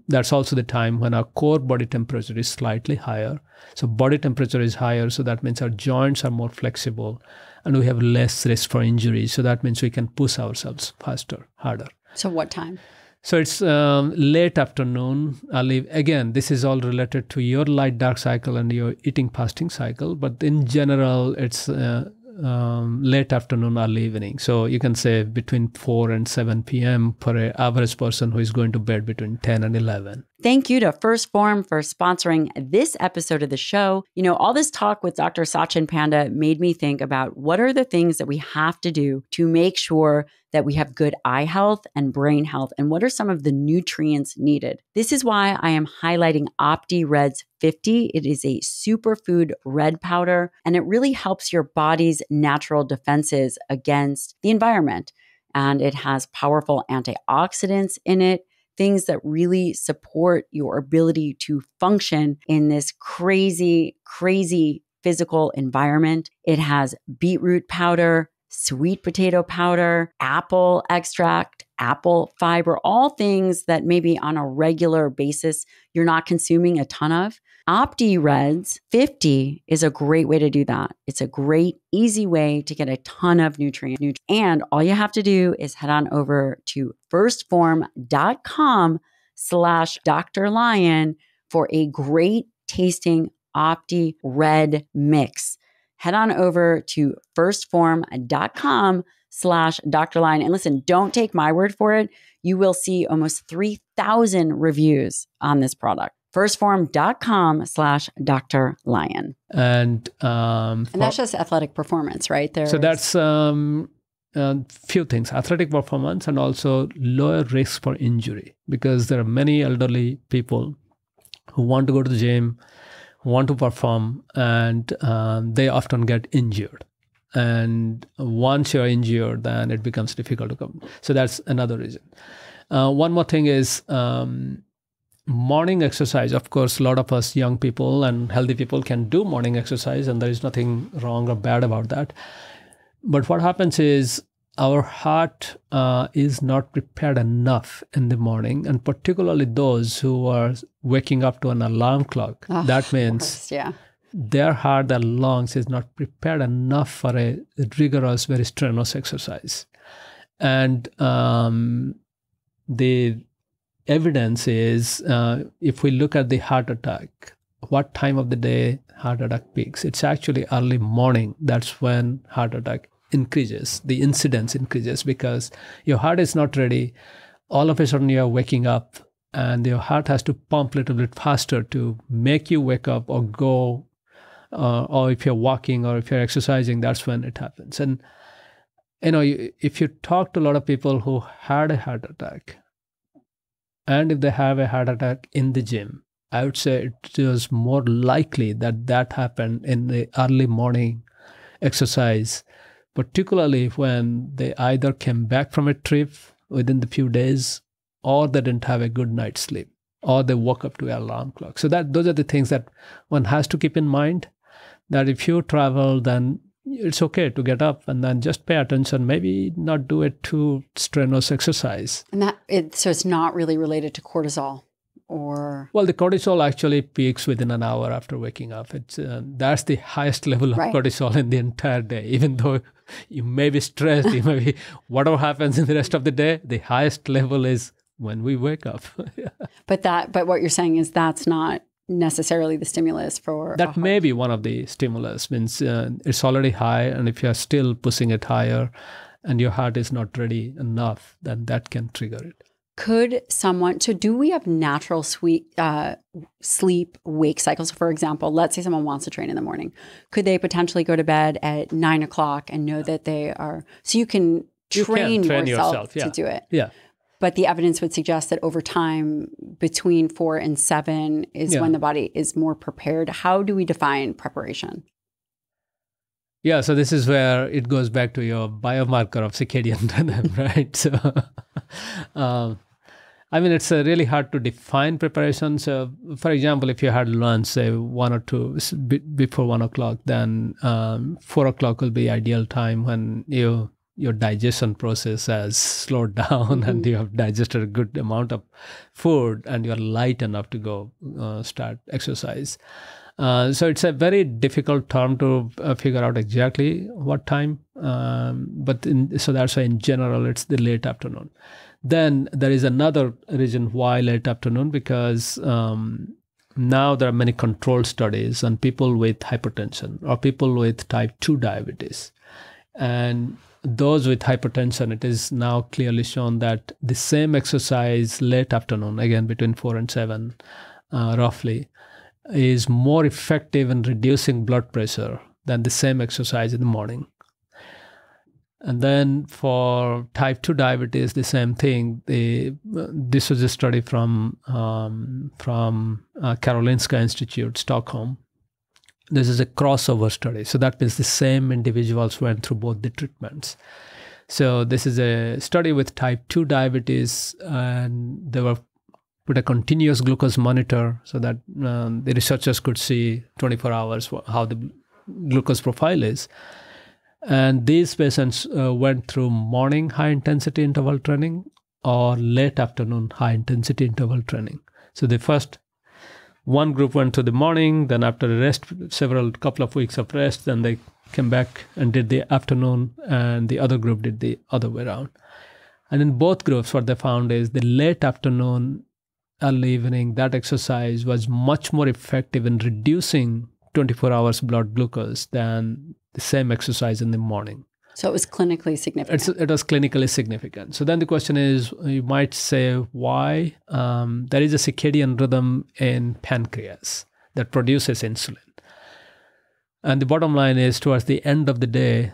that's also the time when our core body temperature is slightly higher. So body temperature is higher, so that means our joints are more flexible and we have less risk for injury. So that means we can push ourselves faster, harder. So what time? So it's late afternoon, early. Again, this is all related to your light-dark cycle and your eating fasting cycle. But in general, it's late afternoon, early evening. So you can say between 4 and 7 p.m. for an average person who is going to bed between 10 and 11. Thank you to First Form for sponsoring this episode of the show. All this talk with Dr. Satchin Panda made me think about what are the things that we have to do to make sure that we have good eye health and brain health, and what are some of the nutrients needed. This is why I am highlighting OptiReds 50. It is a superfood red powder, and it really helps your body's natural defenses against the environment. And it has powerful antioxidants in it, things that really support your ability to function in this crazy, crazy physical environment. It has beetroot powder, sweet potato powder, apple extract, apple fiber, all things that maybe on a regular basis you're not consuming a ton of. OptiReds 50 is a great way to do that. It's a great, easy way to get a ton of nutrients. And all you have to do is head on over to firstform.com/Dr. Lyon for a great tasting OptiRed mix. Head on over to firstform.com/Dr. Lyon. And listen, don't take my word for it. You will see almost 3,000 reviews on this product. Firstform.com/Dr. Lyon. And that's just athletic performance, right? So that's few things, athletic performance and also lower risk for injury, because there are many elderly people who want to go to the gym, want to perform, and they often get injured. And once you're injured, then it becomes difficult to come. So that's another reason. One more thing is morning exercise. Of course, a lot of us young people and healthy people can do morning exercise, and there is nothing wrong or bad about that. But what happens is our heart is not prepared enough in the morning, and particularly those who are waking up to an alarm clock. That means their heart, their lungs is not prepared enough for a rigorous, very strenuous exercise. And the evidence is, if we look at the heart attack, what time of the day heart attack peaks? It's actually early morning. That's when heart attack increases, the incidence increases, because your heart is not ready. All of a sudden you're waking up and your heart has to pump a little bit faster to make you wake up or go, or if you're walking or if you're exercising, that's when it happens. And if you talk to a lot of people who had a heart attack, and if they have a heart attack in the gym, I would say it is more likely that happened in the early morning exercise, particularly when they either came back from a trip within the few days, or they didn't have a good night's sleep, or they woke up to an alarm clock. So those are the things that one has to keep in mind, that if you travel, then it's okay to get up and then just pay attention, maybe not do a too strenuous exercise. And so it's not really related to cortisol, or? Well, the cortisol actually peaks within an hour after waking up. That's the highest level of cortisol in the entire day. Even though you may be stressed, you may be, whatever happens in the rest of the day, the highest level is when we wake up. But what you're saying is that's not necessarily the stimulus for that may be one of the stimulus. Means it's already high, and if you're still pushing it higher and your heart is not ready enough, then that can trigger it. So do we have natural sleep wake cycles? For example, let's say someone wants to train in the morning. Could they potentially go to bed at 9 o'clock and know that they are, so you can train yourself to do it. Yeah. But the evidence would suggest that over time, between 4 and 7 is when the body is more prepared. How do we define preparation? Yeah, so this is where it goes back to your biomarker of circadian rhythm, right? So, it's really hard to define preparation. So, for example, if you had lunch, say 1 or 2 before 1 o'clock, then 4 o'clock will be ideal time when your digestion process has slowed down and you have digested a good amount of food and you're light enough to go start exercise. So it's a very difficult term to figure out exactly what time. So that's why in general it's the late afternoon. Then there is another reason why late afternoon, because now there are many controlled studies on people with hypertension or people with type 2 diabetes. And those with hypertension, it is now clearly shown that the same exercise late afternoon, again between 4 and 7 roughly, is more effective in reducing blood pressure than the same exercise in the morning. And then for type 2 diabetes, the same thing. This was a study from Karolinska Institute, Stockholm. This is a crossover study. So that means the same individuals went through both the treatments. So this is a study with type 2 diabetes, and they were put a continuous glucose monitor so that the researchers could see 24 hours how the glucose profile is. And these patients went through morning high-intensity interval training or late afternoon high-intensity interval training. So the first one group went to the morning, then after a rest, couple of weeks of rest, then they came back and did the afternoon, and the other group did the other way around. And in both groups, what they found is the late afternoon, early evening, that exercise was much more effective in reducing 24 hours blood glucose than the same exercise in the morning. So it was clinically significant. It was clinically significant. So then the question is, you might say, why? There is a circadian rhythm in pancreas that produces insulin. And the bottom line is, towards the end of the day,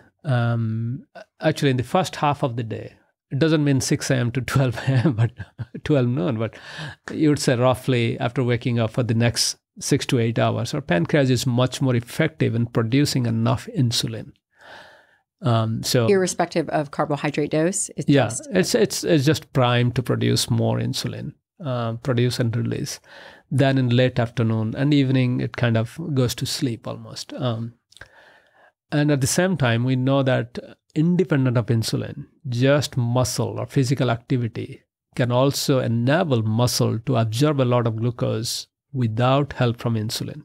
actually in the first half of the day, it doesn't mean 6 a.m. to 12 a.m., but 12 noon, but you would say roughly after waking up for the next 6 to 8 hours, our pancreas is much more effective in producing enough insulin. So irrespective of carbohydrate dose, it's just primed to produce more insulin, produce and release. Then in late afternoon and evening, it kind of goes to sleep almost. And at the same time, we know that independent of insulin, just muscle or physical activity can also enable muscle to absorb a lot of glucose without help from insulin.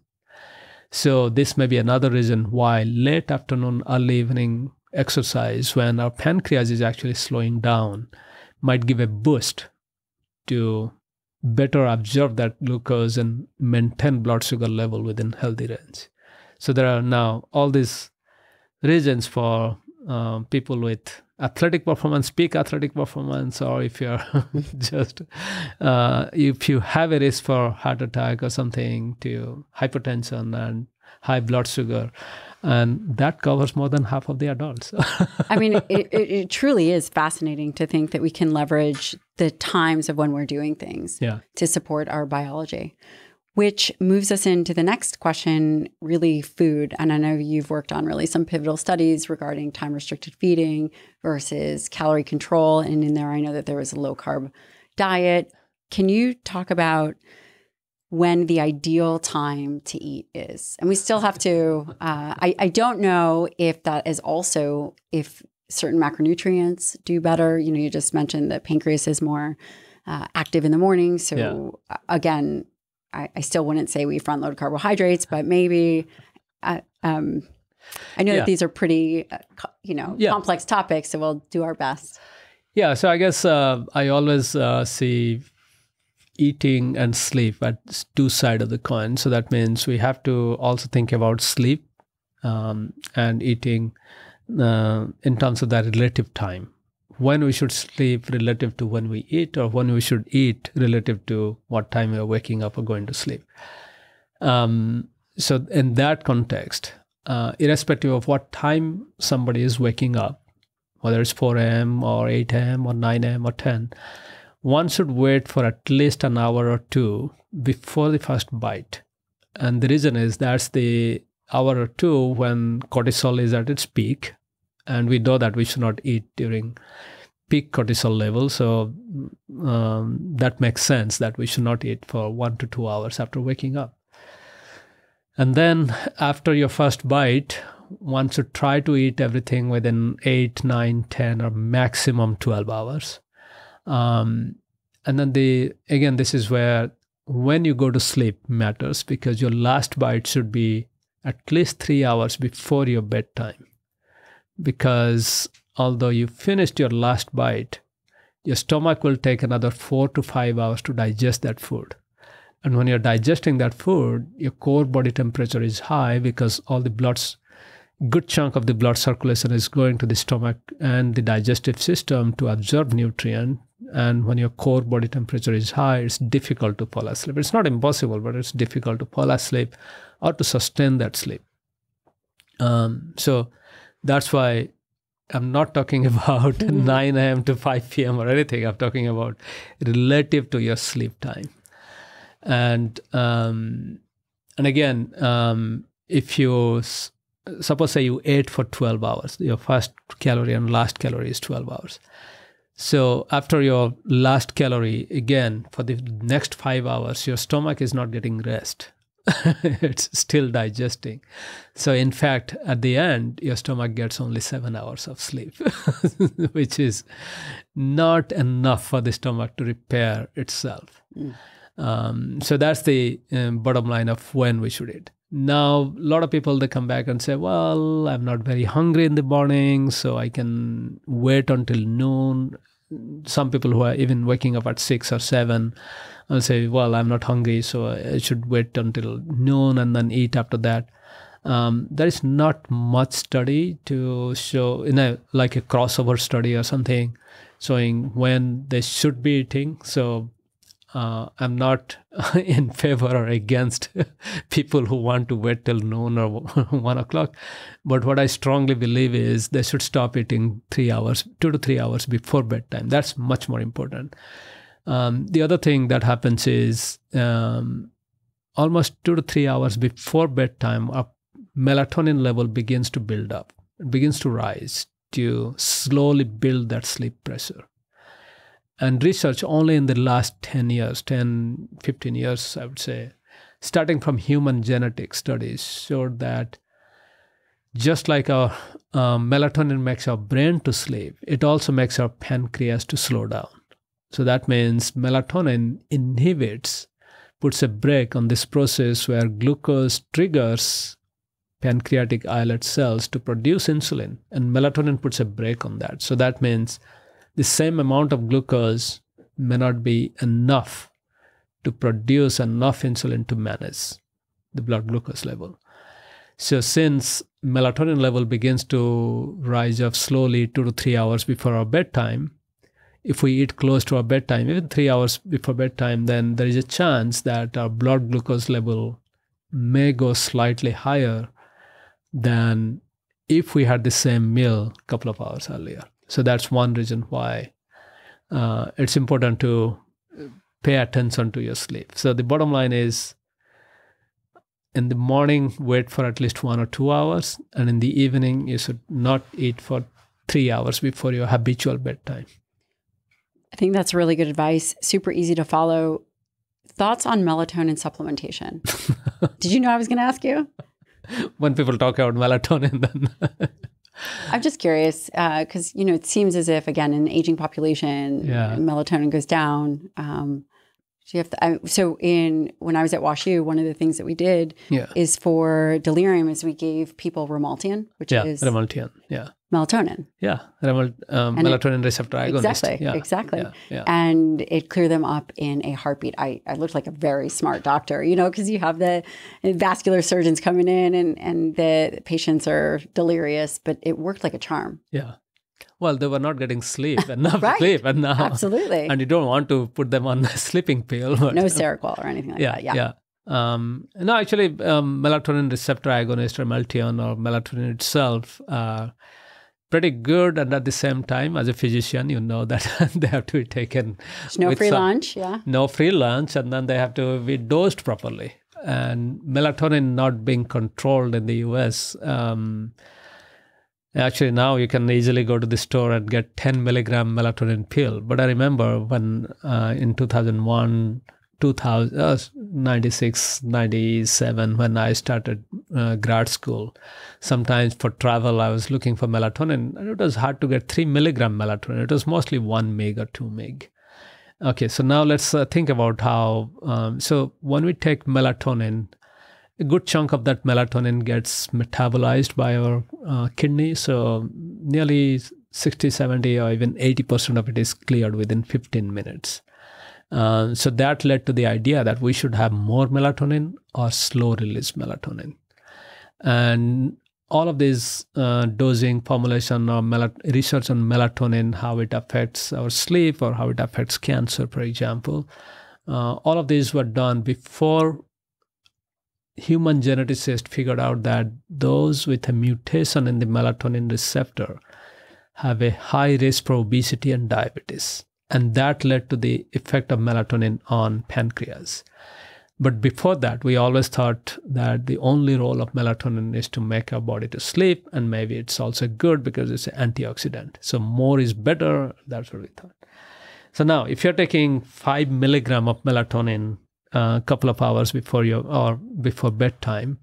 So this may be another reason why late afternoon, early evening exercise, when our pancreas is actually slowing down, might give a boost to better absorb that glucose and maintain blood sugar level within healthy range. So there are now all these reasons for people with athletic performance, peak athletic performance, or if you're just, if you have a risk for heart attack or something, to hypertension and high blood sugar. And that covers more than half of the adults. I mean, it truly is fascinating to think that we can leverage the times of when we're doing things to support our biology. Which moves us into the next question, really food. And I know you've worked on really some pivotal studies regarding time-restricted feeding versus calorie control. And in there, I know that there was a low-carb diet. Can you talk about when the ideal time to eat is? And we still have to, I don't know if that is also, if certain macronutrients do better. You know, you just mentioned that pancreas is more active in the morning. So again, I still wouldn't say we front load carbohydrates, but maybe I know that these are pretty, complex topics, so we'll do our best. Yeah, so I guess I always see eating and sleep at two sides of the coin. So that means we have to also think about sleep and eating in terms of that relative time. When we should sleep relative to when we eat, or when we should eat relative to what time we are waking up or going to sleep. So in that context, irrespective of what time somebody is waking up, whether it's 4 a.m. or 8 a.m. or 9 a.m. or 10, one should wait for at least an hour or two before the first bite. And the reason is that's the hour or two when cortisol is at its peak. And we know that we should not eat during peak cortisol level. So that makes sense that we should not eat for 1 to 2 hours after waking up. And then after your first bite, one should try to eat everything within 8, 9, 10, or maximum 12 hours. And then this is where when you go to sleep matters, because your last bite should be at least 3 hours before your bedtime. Because although you finished your last bite, your stomach will take another 4 to 5 hours to digest that food. And when you're digesting that food, your core body temperature is high because all the good chunk of the blood circulation is going to the stomach and the digestive system to absorb nutrient. And when your core body temperature is high, it's difficult to fall asleep. It's not impossible, but it's difficult to fall asleep or to sustain that sleep. So that's why I'm not talking about 9 a.m. to 5 p.m. or anything. I'm talking about relative to your sleep time. And again, if you suppose say you ate for 12 hours, your first calorie and last calorie is 12 hours. So after your last calorie, again, for the next 5 hours, your stomach is not getting rest. It's still digesting. So in fact, at the end, your stomach gets only 7 hours of sleep, which is not enough for the stomach to repair itself. So that's the bottom line of when we should eat. Now, a lot of people, they come back and say, well, I'm not very hungry in the morning, so I can wait until noon. Some people who are even waking up at 6 or 7 will say, well, I'm not hungry, so I should wait until noon and then eat after that. There is not much study to show, like a crossover study or something, showing when they should be eating. So I'm not in favor or against people who want to wait till noon or 1 o'clock. But what I strongly believe is they should stop eating 2 to 3 hours before bedtime. That's much more important. The other thing that happens is almost 2 to 3 hours before bedtime, our melatonin level begins to build up. It begins to rise to slowly build that sleep pressure. And research only in the last 10, 15 years, I would say, starting from human genetic studies, showed that just like our melatonin makes our brain to sleep, it also makes our pancreas to slow down. So that means melatonin puts a brake on this process where glucose triggers pancreatic islet cells to produce insulin, and melatonin puts a brake on that. So that means the same amount of glucose may not be enough to produce enough insulin to manage the blood glucose level. So since melatonin level begins to rise up slowly 2 to 3 hours before our bedtime, if we eat close to our bedtime, even 3 hours before bedtime, then there is a chance that our blood glucose level may go slightly higher than if we had the same meal a couple of hours earlier. So that's one reason why it's important to pay attention to your sleep. So the bottom line is, in the morning, wait for at least 1 or 2 hours. And in the evening, you should not eat for 3 hours before your habitual bedtime. I think that's really good advice. Super easy to follow. Thoughts on melatonin supplementation? Did you know I was going to ask you? When people talk about melatonin, then... I'm just curious because, it seems as if, again, in the aging population, melatonin goes down. So you have to, when I was at WashU, one of the things that we did is for delirium is we gave people Romaltian, which is Romaltian, melatonin. Yeah, melatonin receptor agonist. Exactly. And it cleared them up in a heartbeat. I looked like a very smart doctor, because you have the vascular surgeons coming in and the patients are delirious, but it worked like a charm. Yeah. Well, they were not getting enough sleep, and now absolutely, and you don't want to put them on a sleeping pill. But, no Seroquel or anything like that. Yeah. No, actually, melatonin receptor agonist or Meltion or melatonin itself, pretty good, and at the same time, as a physician, you know that they have to be taken. There's no free lunch. No free lunch, and then they have to be dosed properly. And melatonin not being controlled in the US. Actually, now you can easily go to the store and get 10 milligram melatonin pill. But I remember when in 2001, 96, 97, when I started grad school, sometimes for travel, I was looking for melatonin. And it was hard to get 3 milligram melatonin. It was mostly 1 mg or 2 mg. Okay, so now let's think about how... so when we take melatonin, a good chunk of that melatonin gets metabolized by our kidney. So nearly 60, 70, or even 80% of it is cleared within 15 minutes. So that led to the idea that we should have more melatonin or slow release melatonin. And all of this dosing, formulation, or research on melatonin, how it affects our sleep or how it affects cancer, for example, all of these were done before human geneticists figured out that those with a mutation in the melatonin receptor have a high risk for obesity and diabetes. And that led to the effect of melatonin on pancreas. But before that, we always thought that the only role of melatonin is to make our body to sleep. And maybe it's also good because it's an antioxidant. So more is better. That's what we thought. So now, if you're taking 5 milligram of melatonin a couple of hours before before bedtime,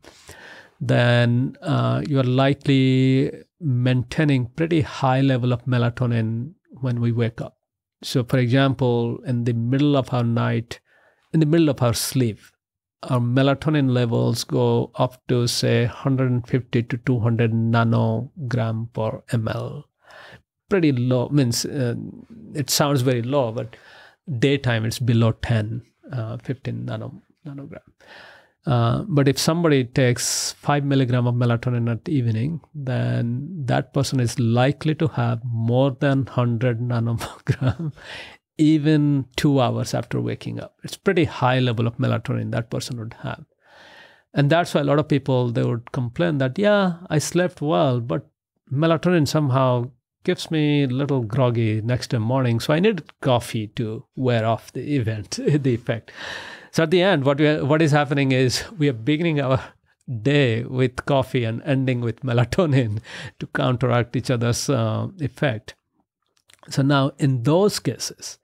then you're likely maintaining pretty high level of melatonin when we wake up. So, for example, in the middle of our night, in the middle of our sleep, our melatonin levels go up to, say, 150 to 200 nanogram per ml. Pretty low, means it sounds very low, but daytime it's below 10. 15 nanogram. But if somebody takes 5 milligram of melatonin at evening, then that person is likely to have more than 100 nanogram even 2 hours after waking up. It's pretty high level of melatonin that person would have. And that's why a lot of people, they would complain that, I slept well, but melatonin somehow gives me a little groggy next day morning. So I need coffee to wear off the effect. So at the end, what is happening is we are beginning our day with coffee and ending with melatonin to counteract each other's effect. So now in those cases,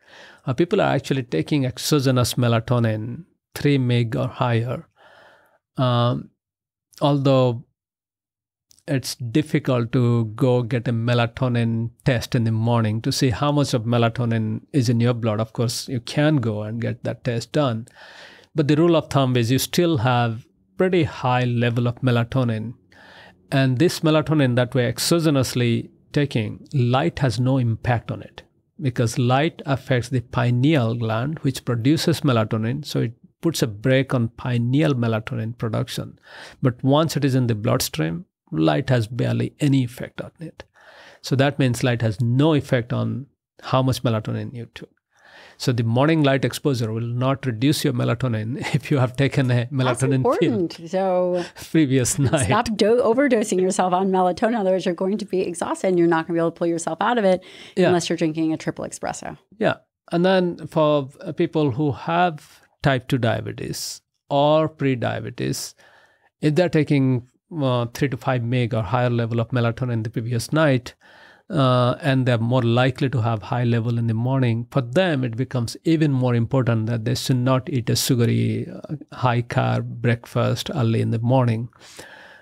people are actually taking exogenous melatonin, 3 mg or higher. Although it's difficult to go get a melatonin test in the morning to see how much of melatonin is in your blood. Of course, you can go and get that test done. But the rule of thumb is you still have pretty high level of melatonin. And this melatonin that we're exogenously taking, light has no impact on it because light affects the pineal gland, which produces melatonin. So it puts a brake on pineal melatonin production. But once it is in the bloodstream, light has barely any effect on it. So that means light has no effect on how much melatonin you took. So the morning light exposure will not reduce your melatonin if you have taken a melatonin pill so previous night. Stop overdosing yourself on melatonin. Otherwise, you're going to be exhausted and you're not going to be able to pull yourself out of it unless you're drinking a triple espresso. Yeah. And then for people who have type 2 diabetes or pre-diabetes, if they're taking 3 to 5 mg or higher level of melatonin the previous night, and they're more likely to have high level in the morning, for them it becomes even more important that they should not eat a sugary, high carb breakfast early in the morning.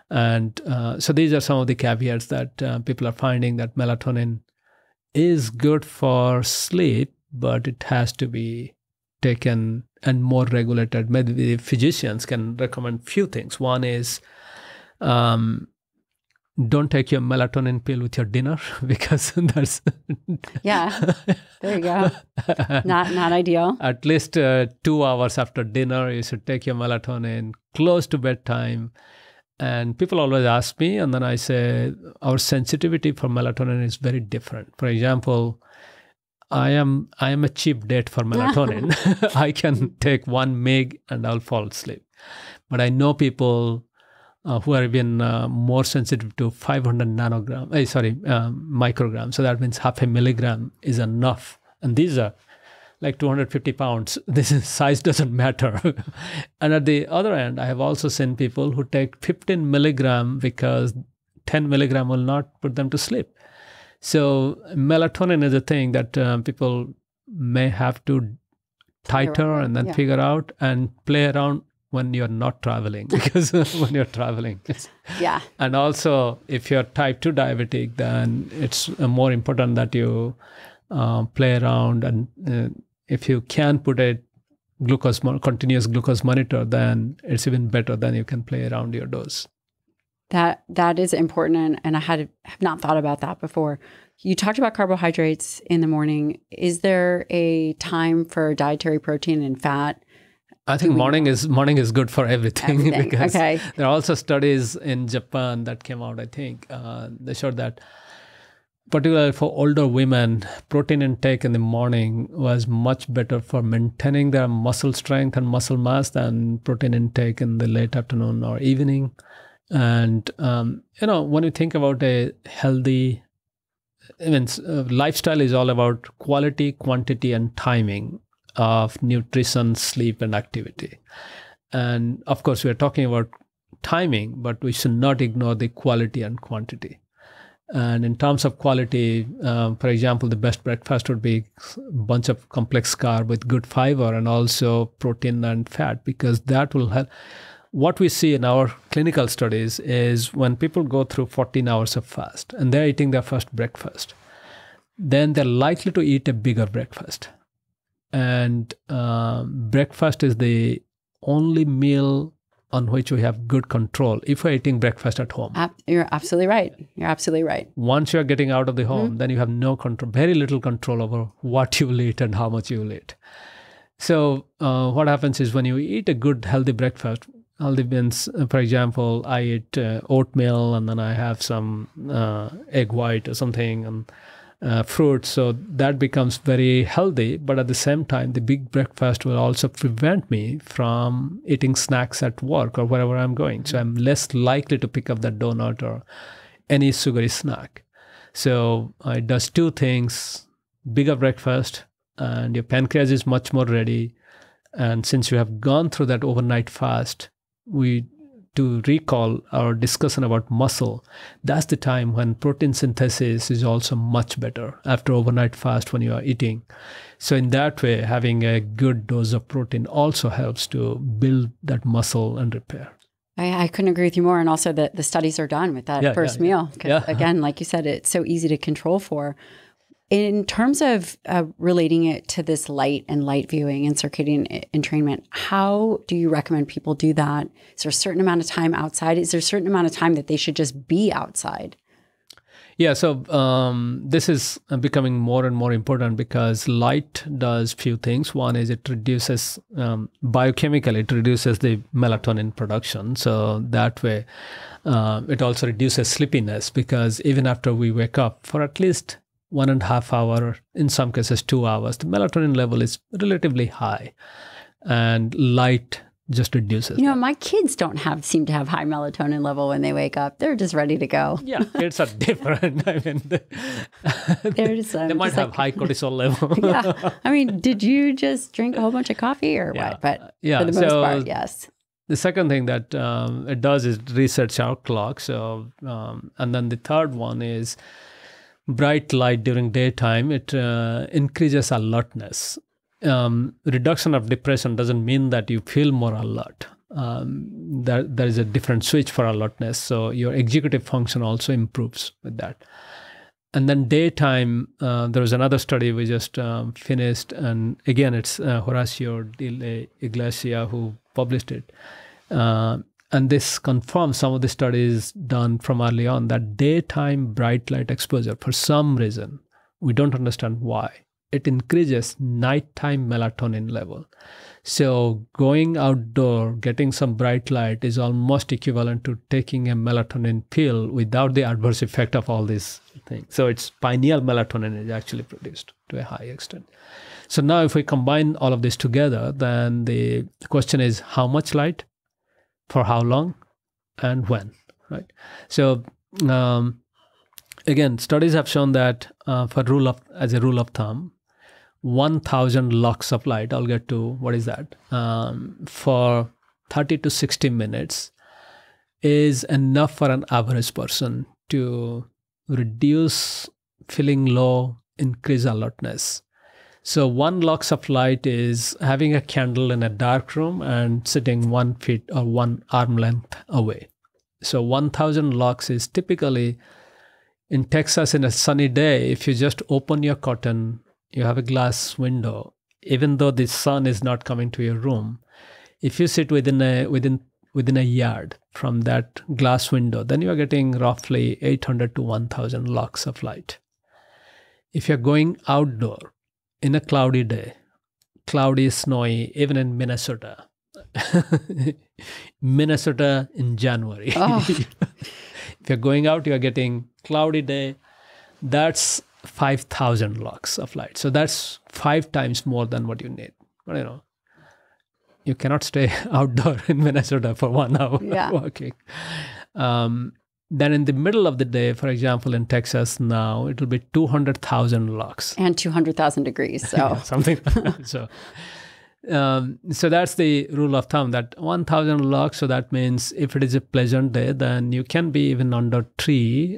And so these are some of the caveats that people are finding, that melatonin is good for sleep, but it has to be taken and more regulated. Maybe the physicians can recommend few things. One is don't take your melatonin pill with your dinner, because that's there you go. Not ideal. At least 2 hours after dinner, you should take your melatonin close to bedtime. And people always ask me, and then I say our sensitivity for melatonin is very different. For example, I am a cheap date for melatonin. I can take 1 mg and I'll fall asleep. But I know people who are even more sensitive to 500 micrograms. So that means half a milligram is enough. And these are like 250 pounds. This size doesn't matter. And at the other end, I have also seen people who take 15 milligram because 10 milligram will not put them to sleep. So melatonin is a thing that people may have to tighter and then figure out and play around when you're not traveling, because when you're traveling. And also, if you're type 2 diabetic, then it's more important that you play around. And if you can put a continuous glucose monitor, then it's even better. Then you can play around your dose. That is important, and I have not thought about that before. You talked about carbohydrates in the morning. Is there a time for dietary protein and fat? I think morning is good for everything. Because there are also studies in Japan that came out, I think. They showed that particularly for older women, protein intake in the morning was much better for maintaining their muscle strength and muscle mass than protein intake in the late afternoon or evening. And, when you think about a healthy, lifestyle is all about quality, quantity, and timing of nutrition, sleep, and activity. And of course, we are talking about timing, but we should not ignore the quality and quantity. And in terms of quality, for example, the best breakfast would be a bunch of complex carb with good fiber and also protein and fat, because that will help. What we see in our clinical studies is when people go through 14 hours of fast and they're eating their first breakfast, then they're likely to eat a bigger breakfast. And breakfast is the only meal on which we have good control if we're eating breakfast at home. You're absolutely right. You're absolutely right. Once you're getting out of the home, then you have no control, very little control over what you will eat and how much you will eat. So what happens is when you eat a good, healthy breakfast, healthy means, for example, I eat oatmeal and then I have some egg white or something and fruit. So that becomes very healthy. But at the same time, the big breakfast will also prevent me from eating snacks at work or wherever I'm going. So I'm less likely to pick up that donut or any sugary snack. So it does two things: bigger breakfast, and your pancreas is much more ready. And since you have gone through that overnight fast, to recall our discussion about muscle, that's the time when protein synthesis is also much better after overnight fast when you are eating. So in that way, having a good dose of protein also helps to build that muscle and repair. I couldn't agree with you more. And also the studies are done with that first meal. Again, like you said, it's so easy to control for. In terms of relating it to this light and light viewing and circadian entrainment, how do you recommend people do that? Is there a certain amount of time outside? Is there a certain amount of time that they should just be outside? Yeah, so this is becoming more and more important because light does few things. One is it reduces, biochemically, it reduces the melatonin production. So that way, it also reduces sleepiness because even after we wake up for at least 1.5 hours, in some cases 2 hours, the melatonin level is relatively high, and light just reduces. My kids don't seem to have high melatonin level when they wake up. They're just ready to go. Yeah, kids are different. I mean, they're just, they might have high cortisol level. Yeah. I mean, did you just drink a whole bunch of coffee or what? But for the most part, yes. The second thing that it does is resets our clock. So, and then the third one is bright light during daytime. It increases alertness. Reduction of depression doesn't mean that you feel more alert. There is a different switch for alertness. So your executive function also improves with that. And then daytime, there was another study we just finished. And again, it's Horacio de Iglesia who published it. And this confirms some of the studies done from early on that daytime bright light exposure, for some reason, we don't understand why, it increases nighttime melatonin level. So going outdoor, getting some bright light is almost equivalent to taking a melatonin pill without the adverse effect of all these things. So it's pineal melatonin is actually produced to a high extent. So now if we combine all of this together, then the question is how much light, for how long, and when, right? So again, studies have shown that as a rule of thumb, 1,000 lux of light, I'll get to what is that, for 30 to 60 minutes is enough for an average person to reduce feeling low, increase alertness. So 1 lux of light is having a candle in a dark room and sitting 1 feet or 1 arm length away. So 1,000 lux is typically, in Texas in a sunny day, if you just open your curtain, you have a glass window, even though the sun is not coming to your room, if you sit within a yard from that glass window, then you are getting roughly 800 to 1,000 lux of light. If you're going outdoor in a cloudy day, cloudy, snowy, even in Minnesota, Minnesota in January, if you're going out, you're getting cloudy day, that's 5,000 lux of light. So that's 5 times more than what you need. But, you cannot stay outdoor in Minnesota for 1 hour walking. Then in the middle of the day, for example, in Texas now, it will be 200,000 lux. And 200,000 degrees. So something like that. So that's the rule of thumb, that 1,000 lux. So that means if it is a pleasant day, then you can be even under tree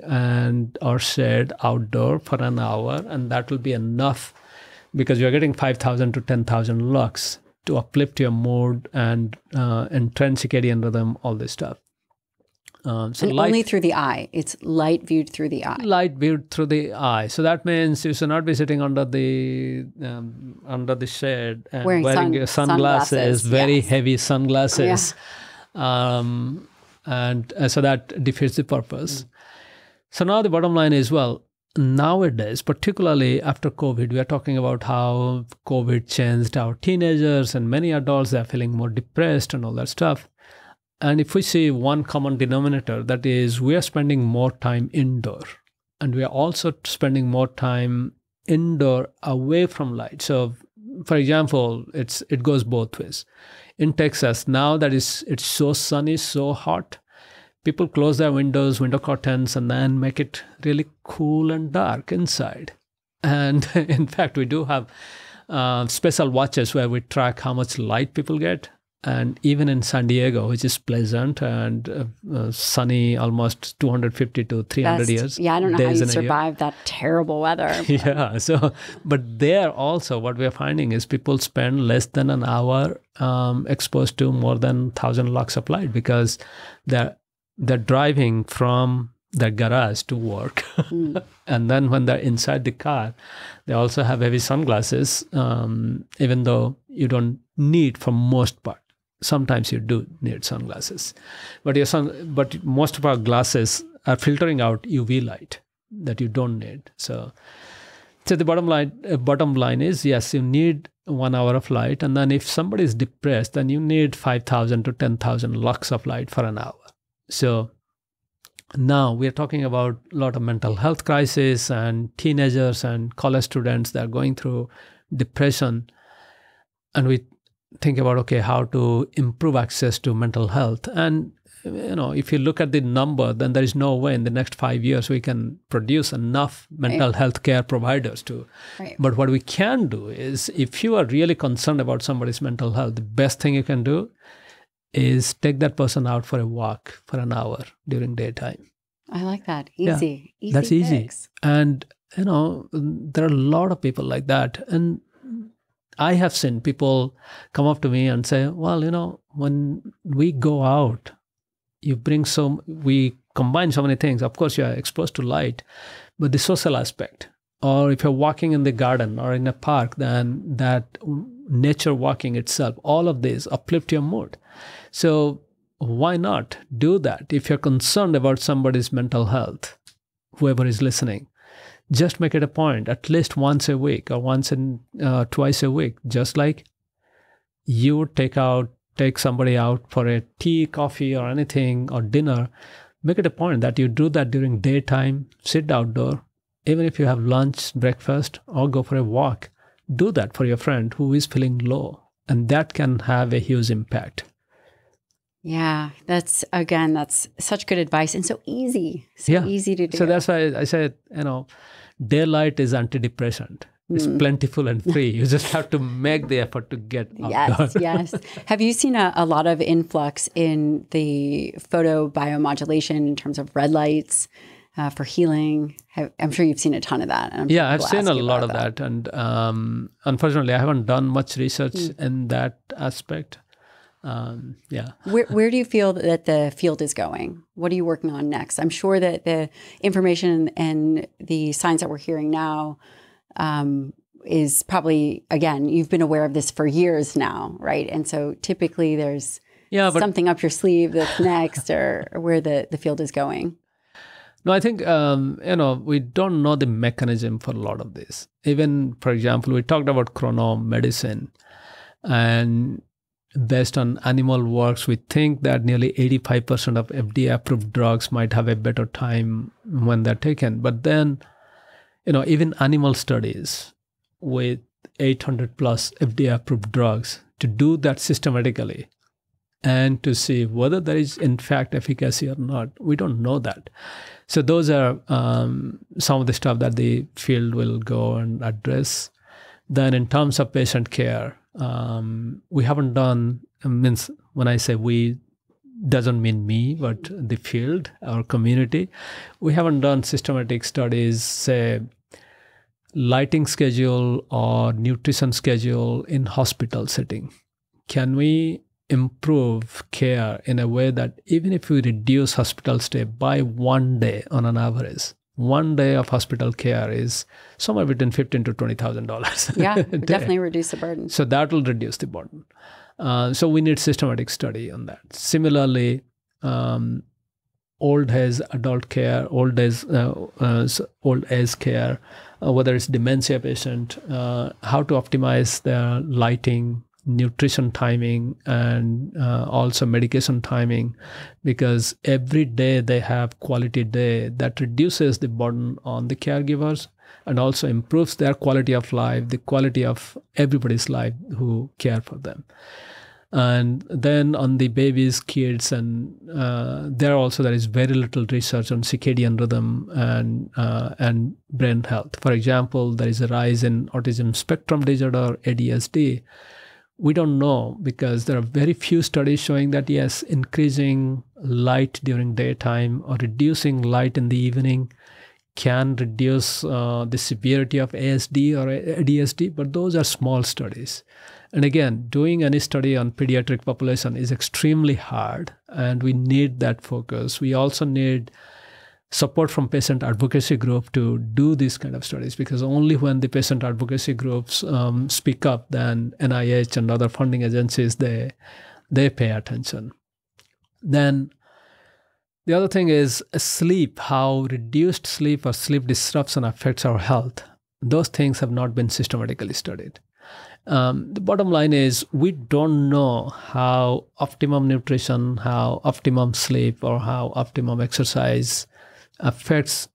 or shade outdoor for an hour, and that will be enough because you're getting 5,000 to 10,000 lux to uplift your mood and entrains circadian rhythm, all this stuff. So light, only through the eye. It's light viewed through the eye. Light viewed through the eye. So that means you should not be sitting under the shade and wearing your sunglasses, very heavy sunglasses. Yeah. And so that defeats the purpose. So now the bottom line is, well, nowadays, particularly after COVID, we are talking about how COVID changed our teenagers and many adults, they're feeling more depressed and all that stuff. And if we see one common denominator, that is we are spending more time indoor, and we are also spending more time indoor away from light. So for example, it goes both ways. In Texas, now that it's so sunny, so hot, people close their windows, window curtains, and then make it really cool and dark inside. And in fact, we do have special watches where we track how much light people get. And even in San Diego, which is pleasant and sunny, almost 250 to 300 years. Yeah, I don't know how you survive that terrible weather. Yeah, but there also what we are finding is people spend less than an hour exposed to more than 1,000 lux of light because they're driving from their garage to work. And then when they're inside the car, they also have heavy sunglasses, even though you don't need for most part. Sometimes you do need sunglasses, but most of our glasses are filtering out UV light. that you don't need. So the bottom line is, yes, you need 1 hour of light. And then if somebody is depressed, then you need 5,000 to 10,000 lux of light for an hour. So now we're talking about a lot of mental health crisis and teenagers and college students that are going through depression. And we think about, okay, how to improve access to mental health. And if you look at the number, then there is no way in the next 5 years we can produce enough mental health care providers to. Right. But what we can do is, if you are really concerned about somebody's mental health, the best thing you can do is take that person out for a walk for an hour during daytime. I like that. Easy. Yeah, easy that's easy. fix. And, there are a lot of people like that. And I have seen people come up to me and say, well, when we go out, we combine so many things. Of course, you are exposed to light, but the social aspect, or if you're walking in the garden or in a park, then that nature walking itself, all of this uplift your mood. So why not do that? If you're concerned about somebody's mental health, whoever is listening, just make it a point, at least once a week or twice a week, just like you would take somebody out for a tea, coffee, or anything, or dinner. Make it a point that you do that during daytime, sit outdoor, even if you have lunch, breakfast, or go for a walk. Do that for your friend who is feeling low, and that can have a huge impact. Yeah, that's such good advice and so easy. Easy to do. So that's why I said, daylight is antidepressant. It's plentiful and free. You just have to make the effort to get outdoors. Yes. Have you seen a lot of influx in the photobiomodulation in terms of red lights for healing? I'm sure you've seen a ton of that. I've seen a lot of that. And unfortunately, I haven't done much research in that aspect. Where do you feel that the field is going? What are you working on next? I'm sure that the information and the science that we're hearing now is probably, again, you've been aware of this for years now, right? And so typically there's something up your sleeve that's next, or where the field is going. No, I think, we don't know the mechanism for a lot of this. Even, for example, we talked about chronomedicine, and based on animal works, we think that nearly 85% of FDA-approved drugs might have a better time when they're taken. But then, even animal studies with 800 plus FDA-approved drugs, to do that systematically and to see whether there is in fact efficacy or not, we don't know that. So those are some of the stuff that the field will go and address. Then in terms of patient care, we haven't done, when I say we, doesn't mean me, but the field, our community, we haven't done systematic studies, say, lighting schedule or nutrition schedule in hospital setting. Can we improve care in a way that even if we reduce hospital stay by 1 day on an average, 1 day of hospital care is somewhere between $15,000 to $20,000. Yeah, definitely reduce the burden. So that will reduce the burden. So we need systematic study on that. Similarly, old age adult care, old age care, whether it's dementia patient, how to optimize their lighting, nutrition timing, and also medication timing, because every day they have quality day that reduces the burden on the caregivers and also improves their quality of life, the quality of everybody's life who care for them. And then on the babies, kids, and there is very little research on circadian rhythm and brain health. For example, there is a rise in autism spectrum disorder, ADHD. We don't know because there are very few studies showing that, yes, increasing light during daytime or reducing light in the evening can reduce the severity of ASD or ADHD, but those are small studies. And again, doing any study on pediatric population is extremely hard, and we need that focus. We also need support from patient advocacy group to do these kind of studies, because only when the patient advocacy groups speak up, then NIH and other funding agencies, they pay attention. Then The other thing is sleep, how reduced sleep or sleep disruption affects our health. Those things have not been systematically studied. The bottom line is we don't know how optimum nutrition, how optimum sleep, or how optimum exercise affects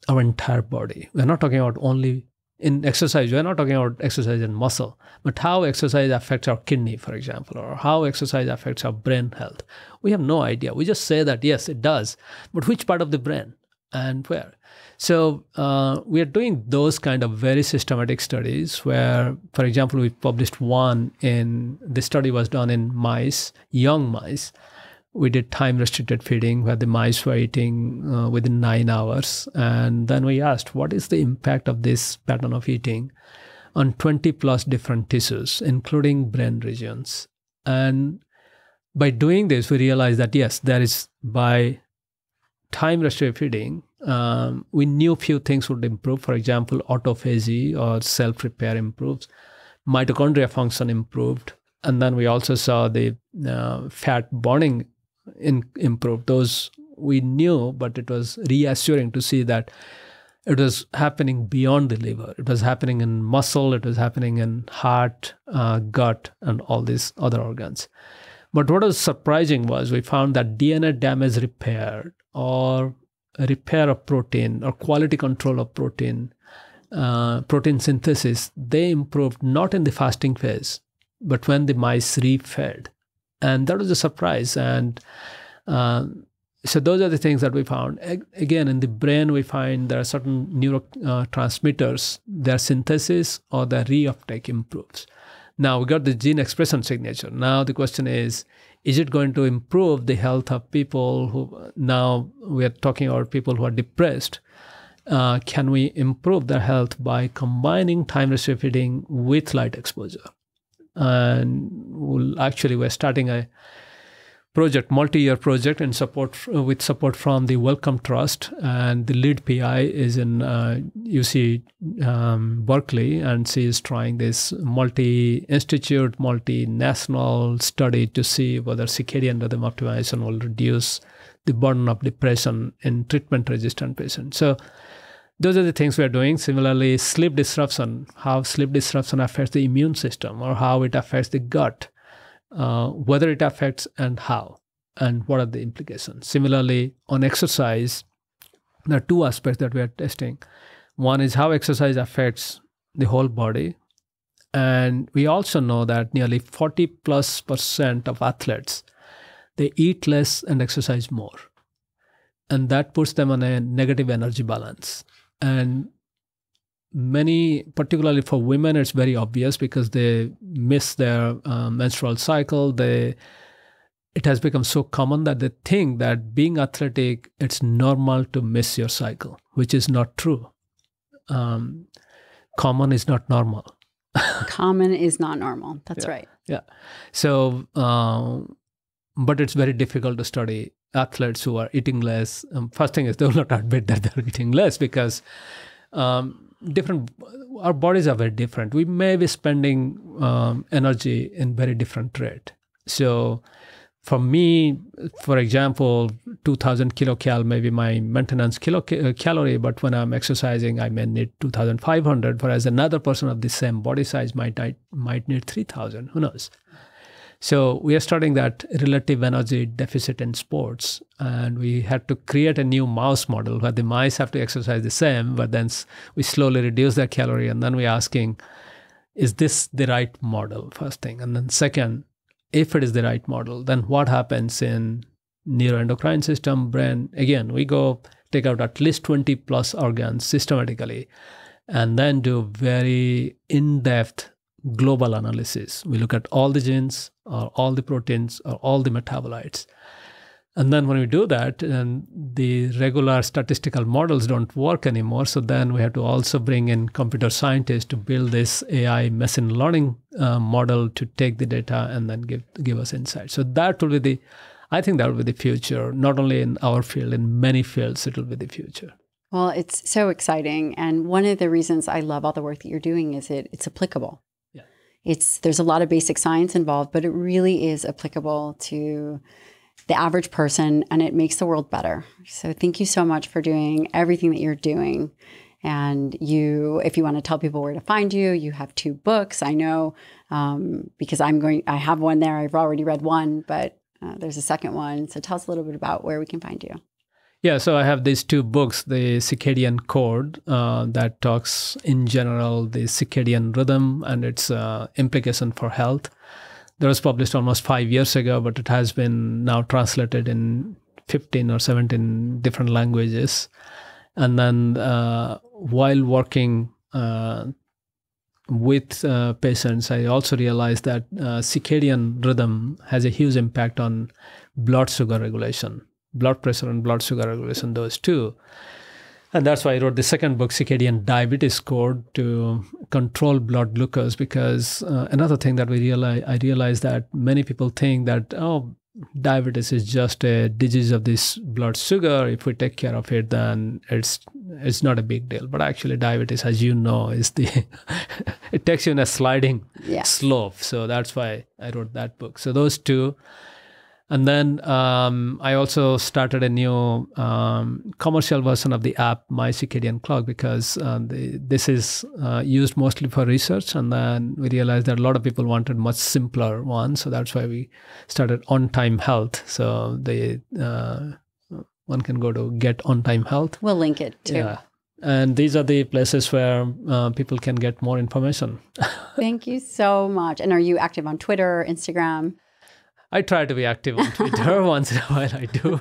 our entire body. We're not talking about only in exercise. We're not talking about exercise in muscle, but how exercise affects our kidney, for example, or how exercise affects our brain health. We have no idea. We just say that, yes, it does. But which part of the brain and where? So we are doing those kind of very systematic studies where, for example, we published one the study was done in mice, young mice. We did time-restricted feeding where the mice were eating within 9 hours. And then we asked, what is the impact of this pattern of eating on 20 plus different tissues, including brain regions? And by doing this, we realized that, yes, there is, by time-restricted feeding, we knew few things would improve. For example, autophagy or self-repair improves. Mitochondria function improved. And then we also saw the fat burning improved. Those we knew, but it was reassuring to see that it was happening beyond the liver. It was happening in muscle. It was happening in heart, gut, and all these other organs. But what was surprising was we found that DNA damage repair or repair of protein or quality control of protein, protein synthesis, they improved not in the fasting phase, but when the mice refed. And that was a surprise. And so those are the things that we found. Again, in the brain, we find there are certain neurotransmitters, their synthesis or their reuptake improves. Now, we got the gene expression signature. Now, the question is it going to improve the health of people who, now we are talking about people who are depressed. Can we improve their health by combining time-restricted feeding with light exposure? And we're starting a project, multi-year project, in with support from the Wellcome Trust, and the lead PI is in UC Berkeley, and she is trying this multi-institute, multinational study to see whether circadian rhythm optimization will reduce the burden of depression in treatment-resistant patients. So those are the things we are doing. Similarly, sleep disruption, how sleep disruption affects the immune system or how it affects the gut, whether it affects and how, and what are the implications. Similarly, on exercise, there are two aspects that we are testing. One is how exercise affects the whole body. And we also know that nearly 40+% of athletes, they eat less and exercise more. And that puts them on a negative energy balance. And many, particularly for women, it's very obvious because they miss their menstrual cycle. It has become so common that they think that being athletic, it's normal to miss your cycle, which is not true. Common is not normal. Common is not normal. That's right. Yeah. So, but it's very difficult to study athletes who are eating less. First thing is they will not admit that they're eating less because our bodies are very different. We may be spending energy in very different rate. So for me, for example, 2000 kilocal may be my maintenance calorie, but when I'm exercising, I may need 2500, whereas another person of the same body size might need 3000. Who knows? So we are studying that relative energy deficit in sports, and we had to create a new mouse model where the mice have to exercise the same, but then we slowly reduce their calorie, and then we're asking, is this the right model, first thing? And then second, if it is the right model, then what happens in neuroendocrine system, brain? Again, we go take out at least 20 plus organs systematically, and then do very in-depth global analysis. We look at all the genes or all the proteins or all the metabolites. And then when we do that, and the regular statistical models don't work anymore, so then we have to also bring in computer scientists to build this AI machine learning model to take the data and then give us insight. So that will be I think that will be the future, not only in our field, in many fields, it will be the future. Well, it's so exciting. And one of the reasons I love all the work that you're doing is it's applicable. There's a lot of basic science involved, but it really is applicable to the average person, and it makes the world better. So thank you so much for doing everything that you're doing. And if you want to tell people where to find you, you have 2 books. I know because I have one there. I've already read one, but there's a second one. So tell us a little bit about where we can find you. Yeah, so I have these 2 books, the Circadian Code, that talks in general the circadian rhythm and its implication for health. That was published almost 5 years ago, but it has been now translated in 15 or 17 different languages. And then while working with patients, I also realized that circadian rhythm has a huge impact on blood sugar regulation, blood pressure and blood sugar regulation, those 2. And that's why I wrote the second book, Circadian Diabetes Code, to control blood glucose. Because another thing that I realized that many people think that, diabetes is just a disease of this blood sugar. If we take care of it, then it's not a big deal. But actually, diabetes, as you know, is it takes you in a sliding slope. So that's why I wrote that book. So those 2. And then I also started a new commercial version of the app, My Circadian Clock, because this is used mostly for research. And then we realized that a lot of people wanted much simpler ones. So that's why we started On Time Health. So one can go to Get On Time Health. We'll link it too. Yeah. And these are the places where people can get more information. Thank you so much. And are you active on Twitter, Instagram? I try to be active on Twitter. Once in a while I do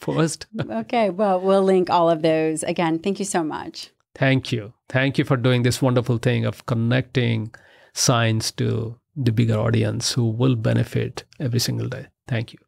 post. Okay, well, we'll link all of those. Again, thank you so much. Thank you. Thank you for doing this wonderful thing of connecting science to the bigger audience who will benefit every single day. Thank you.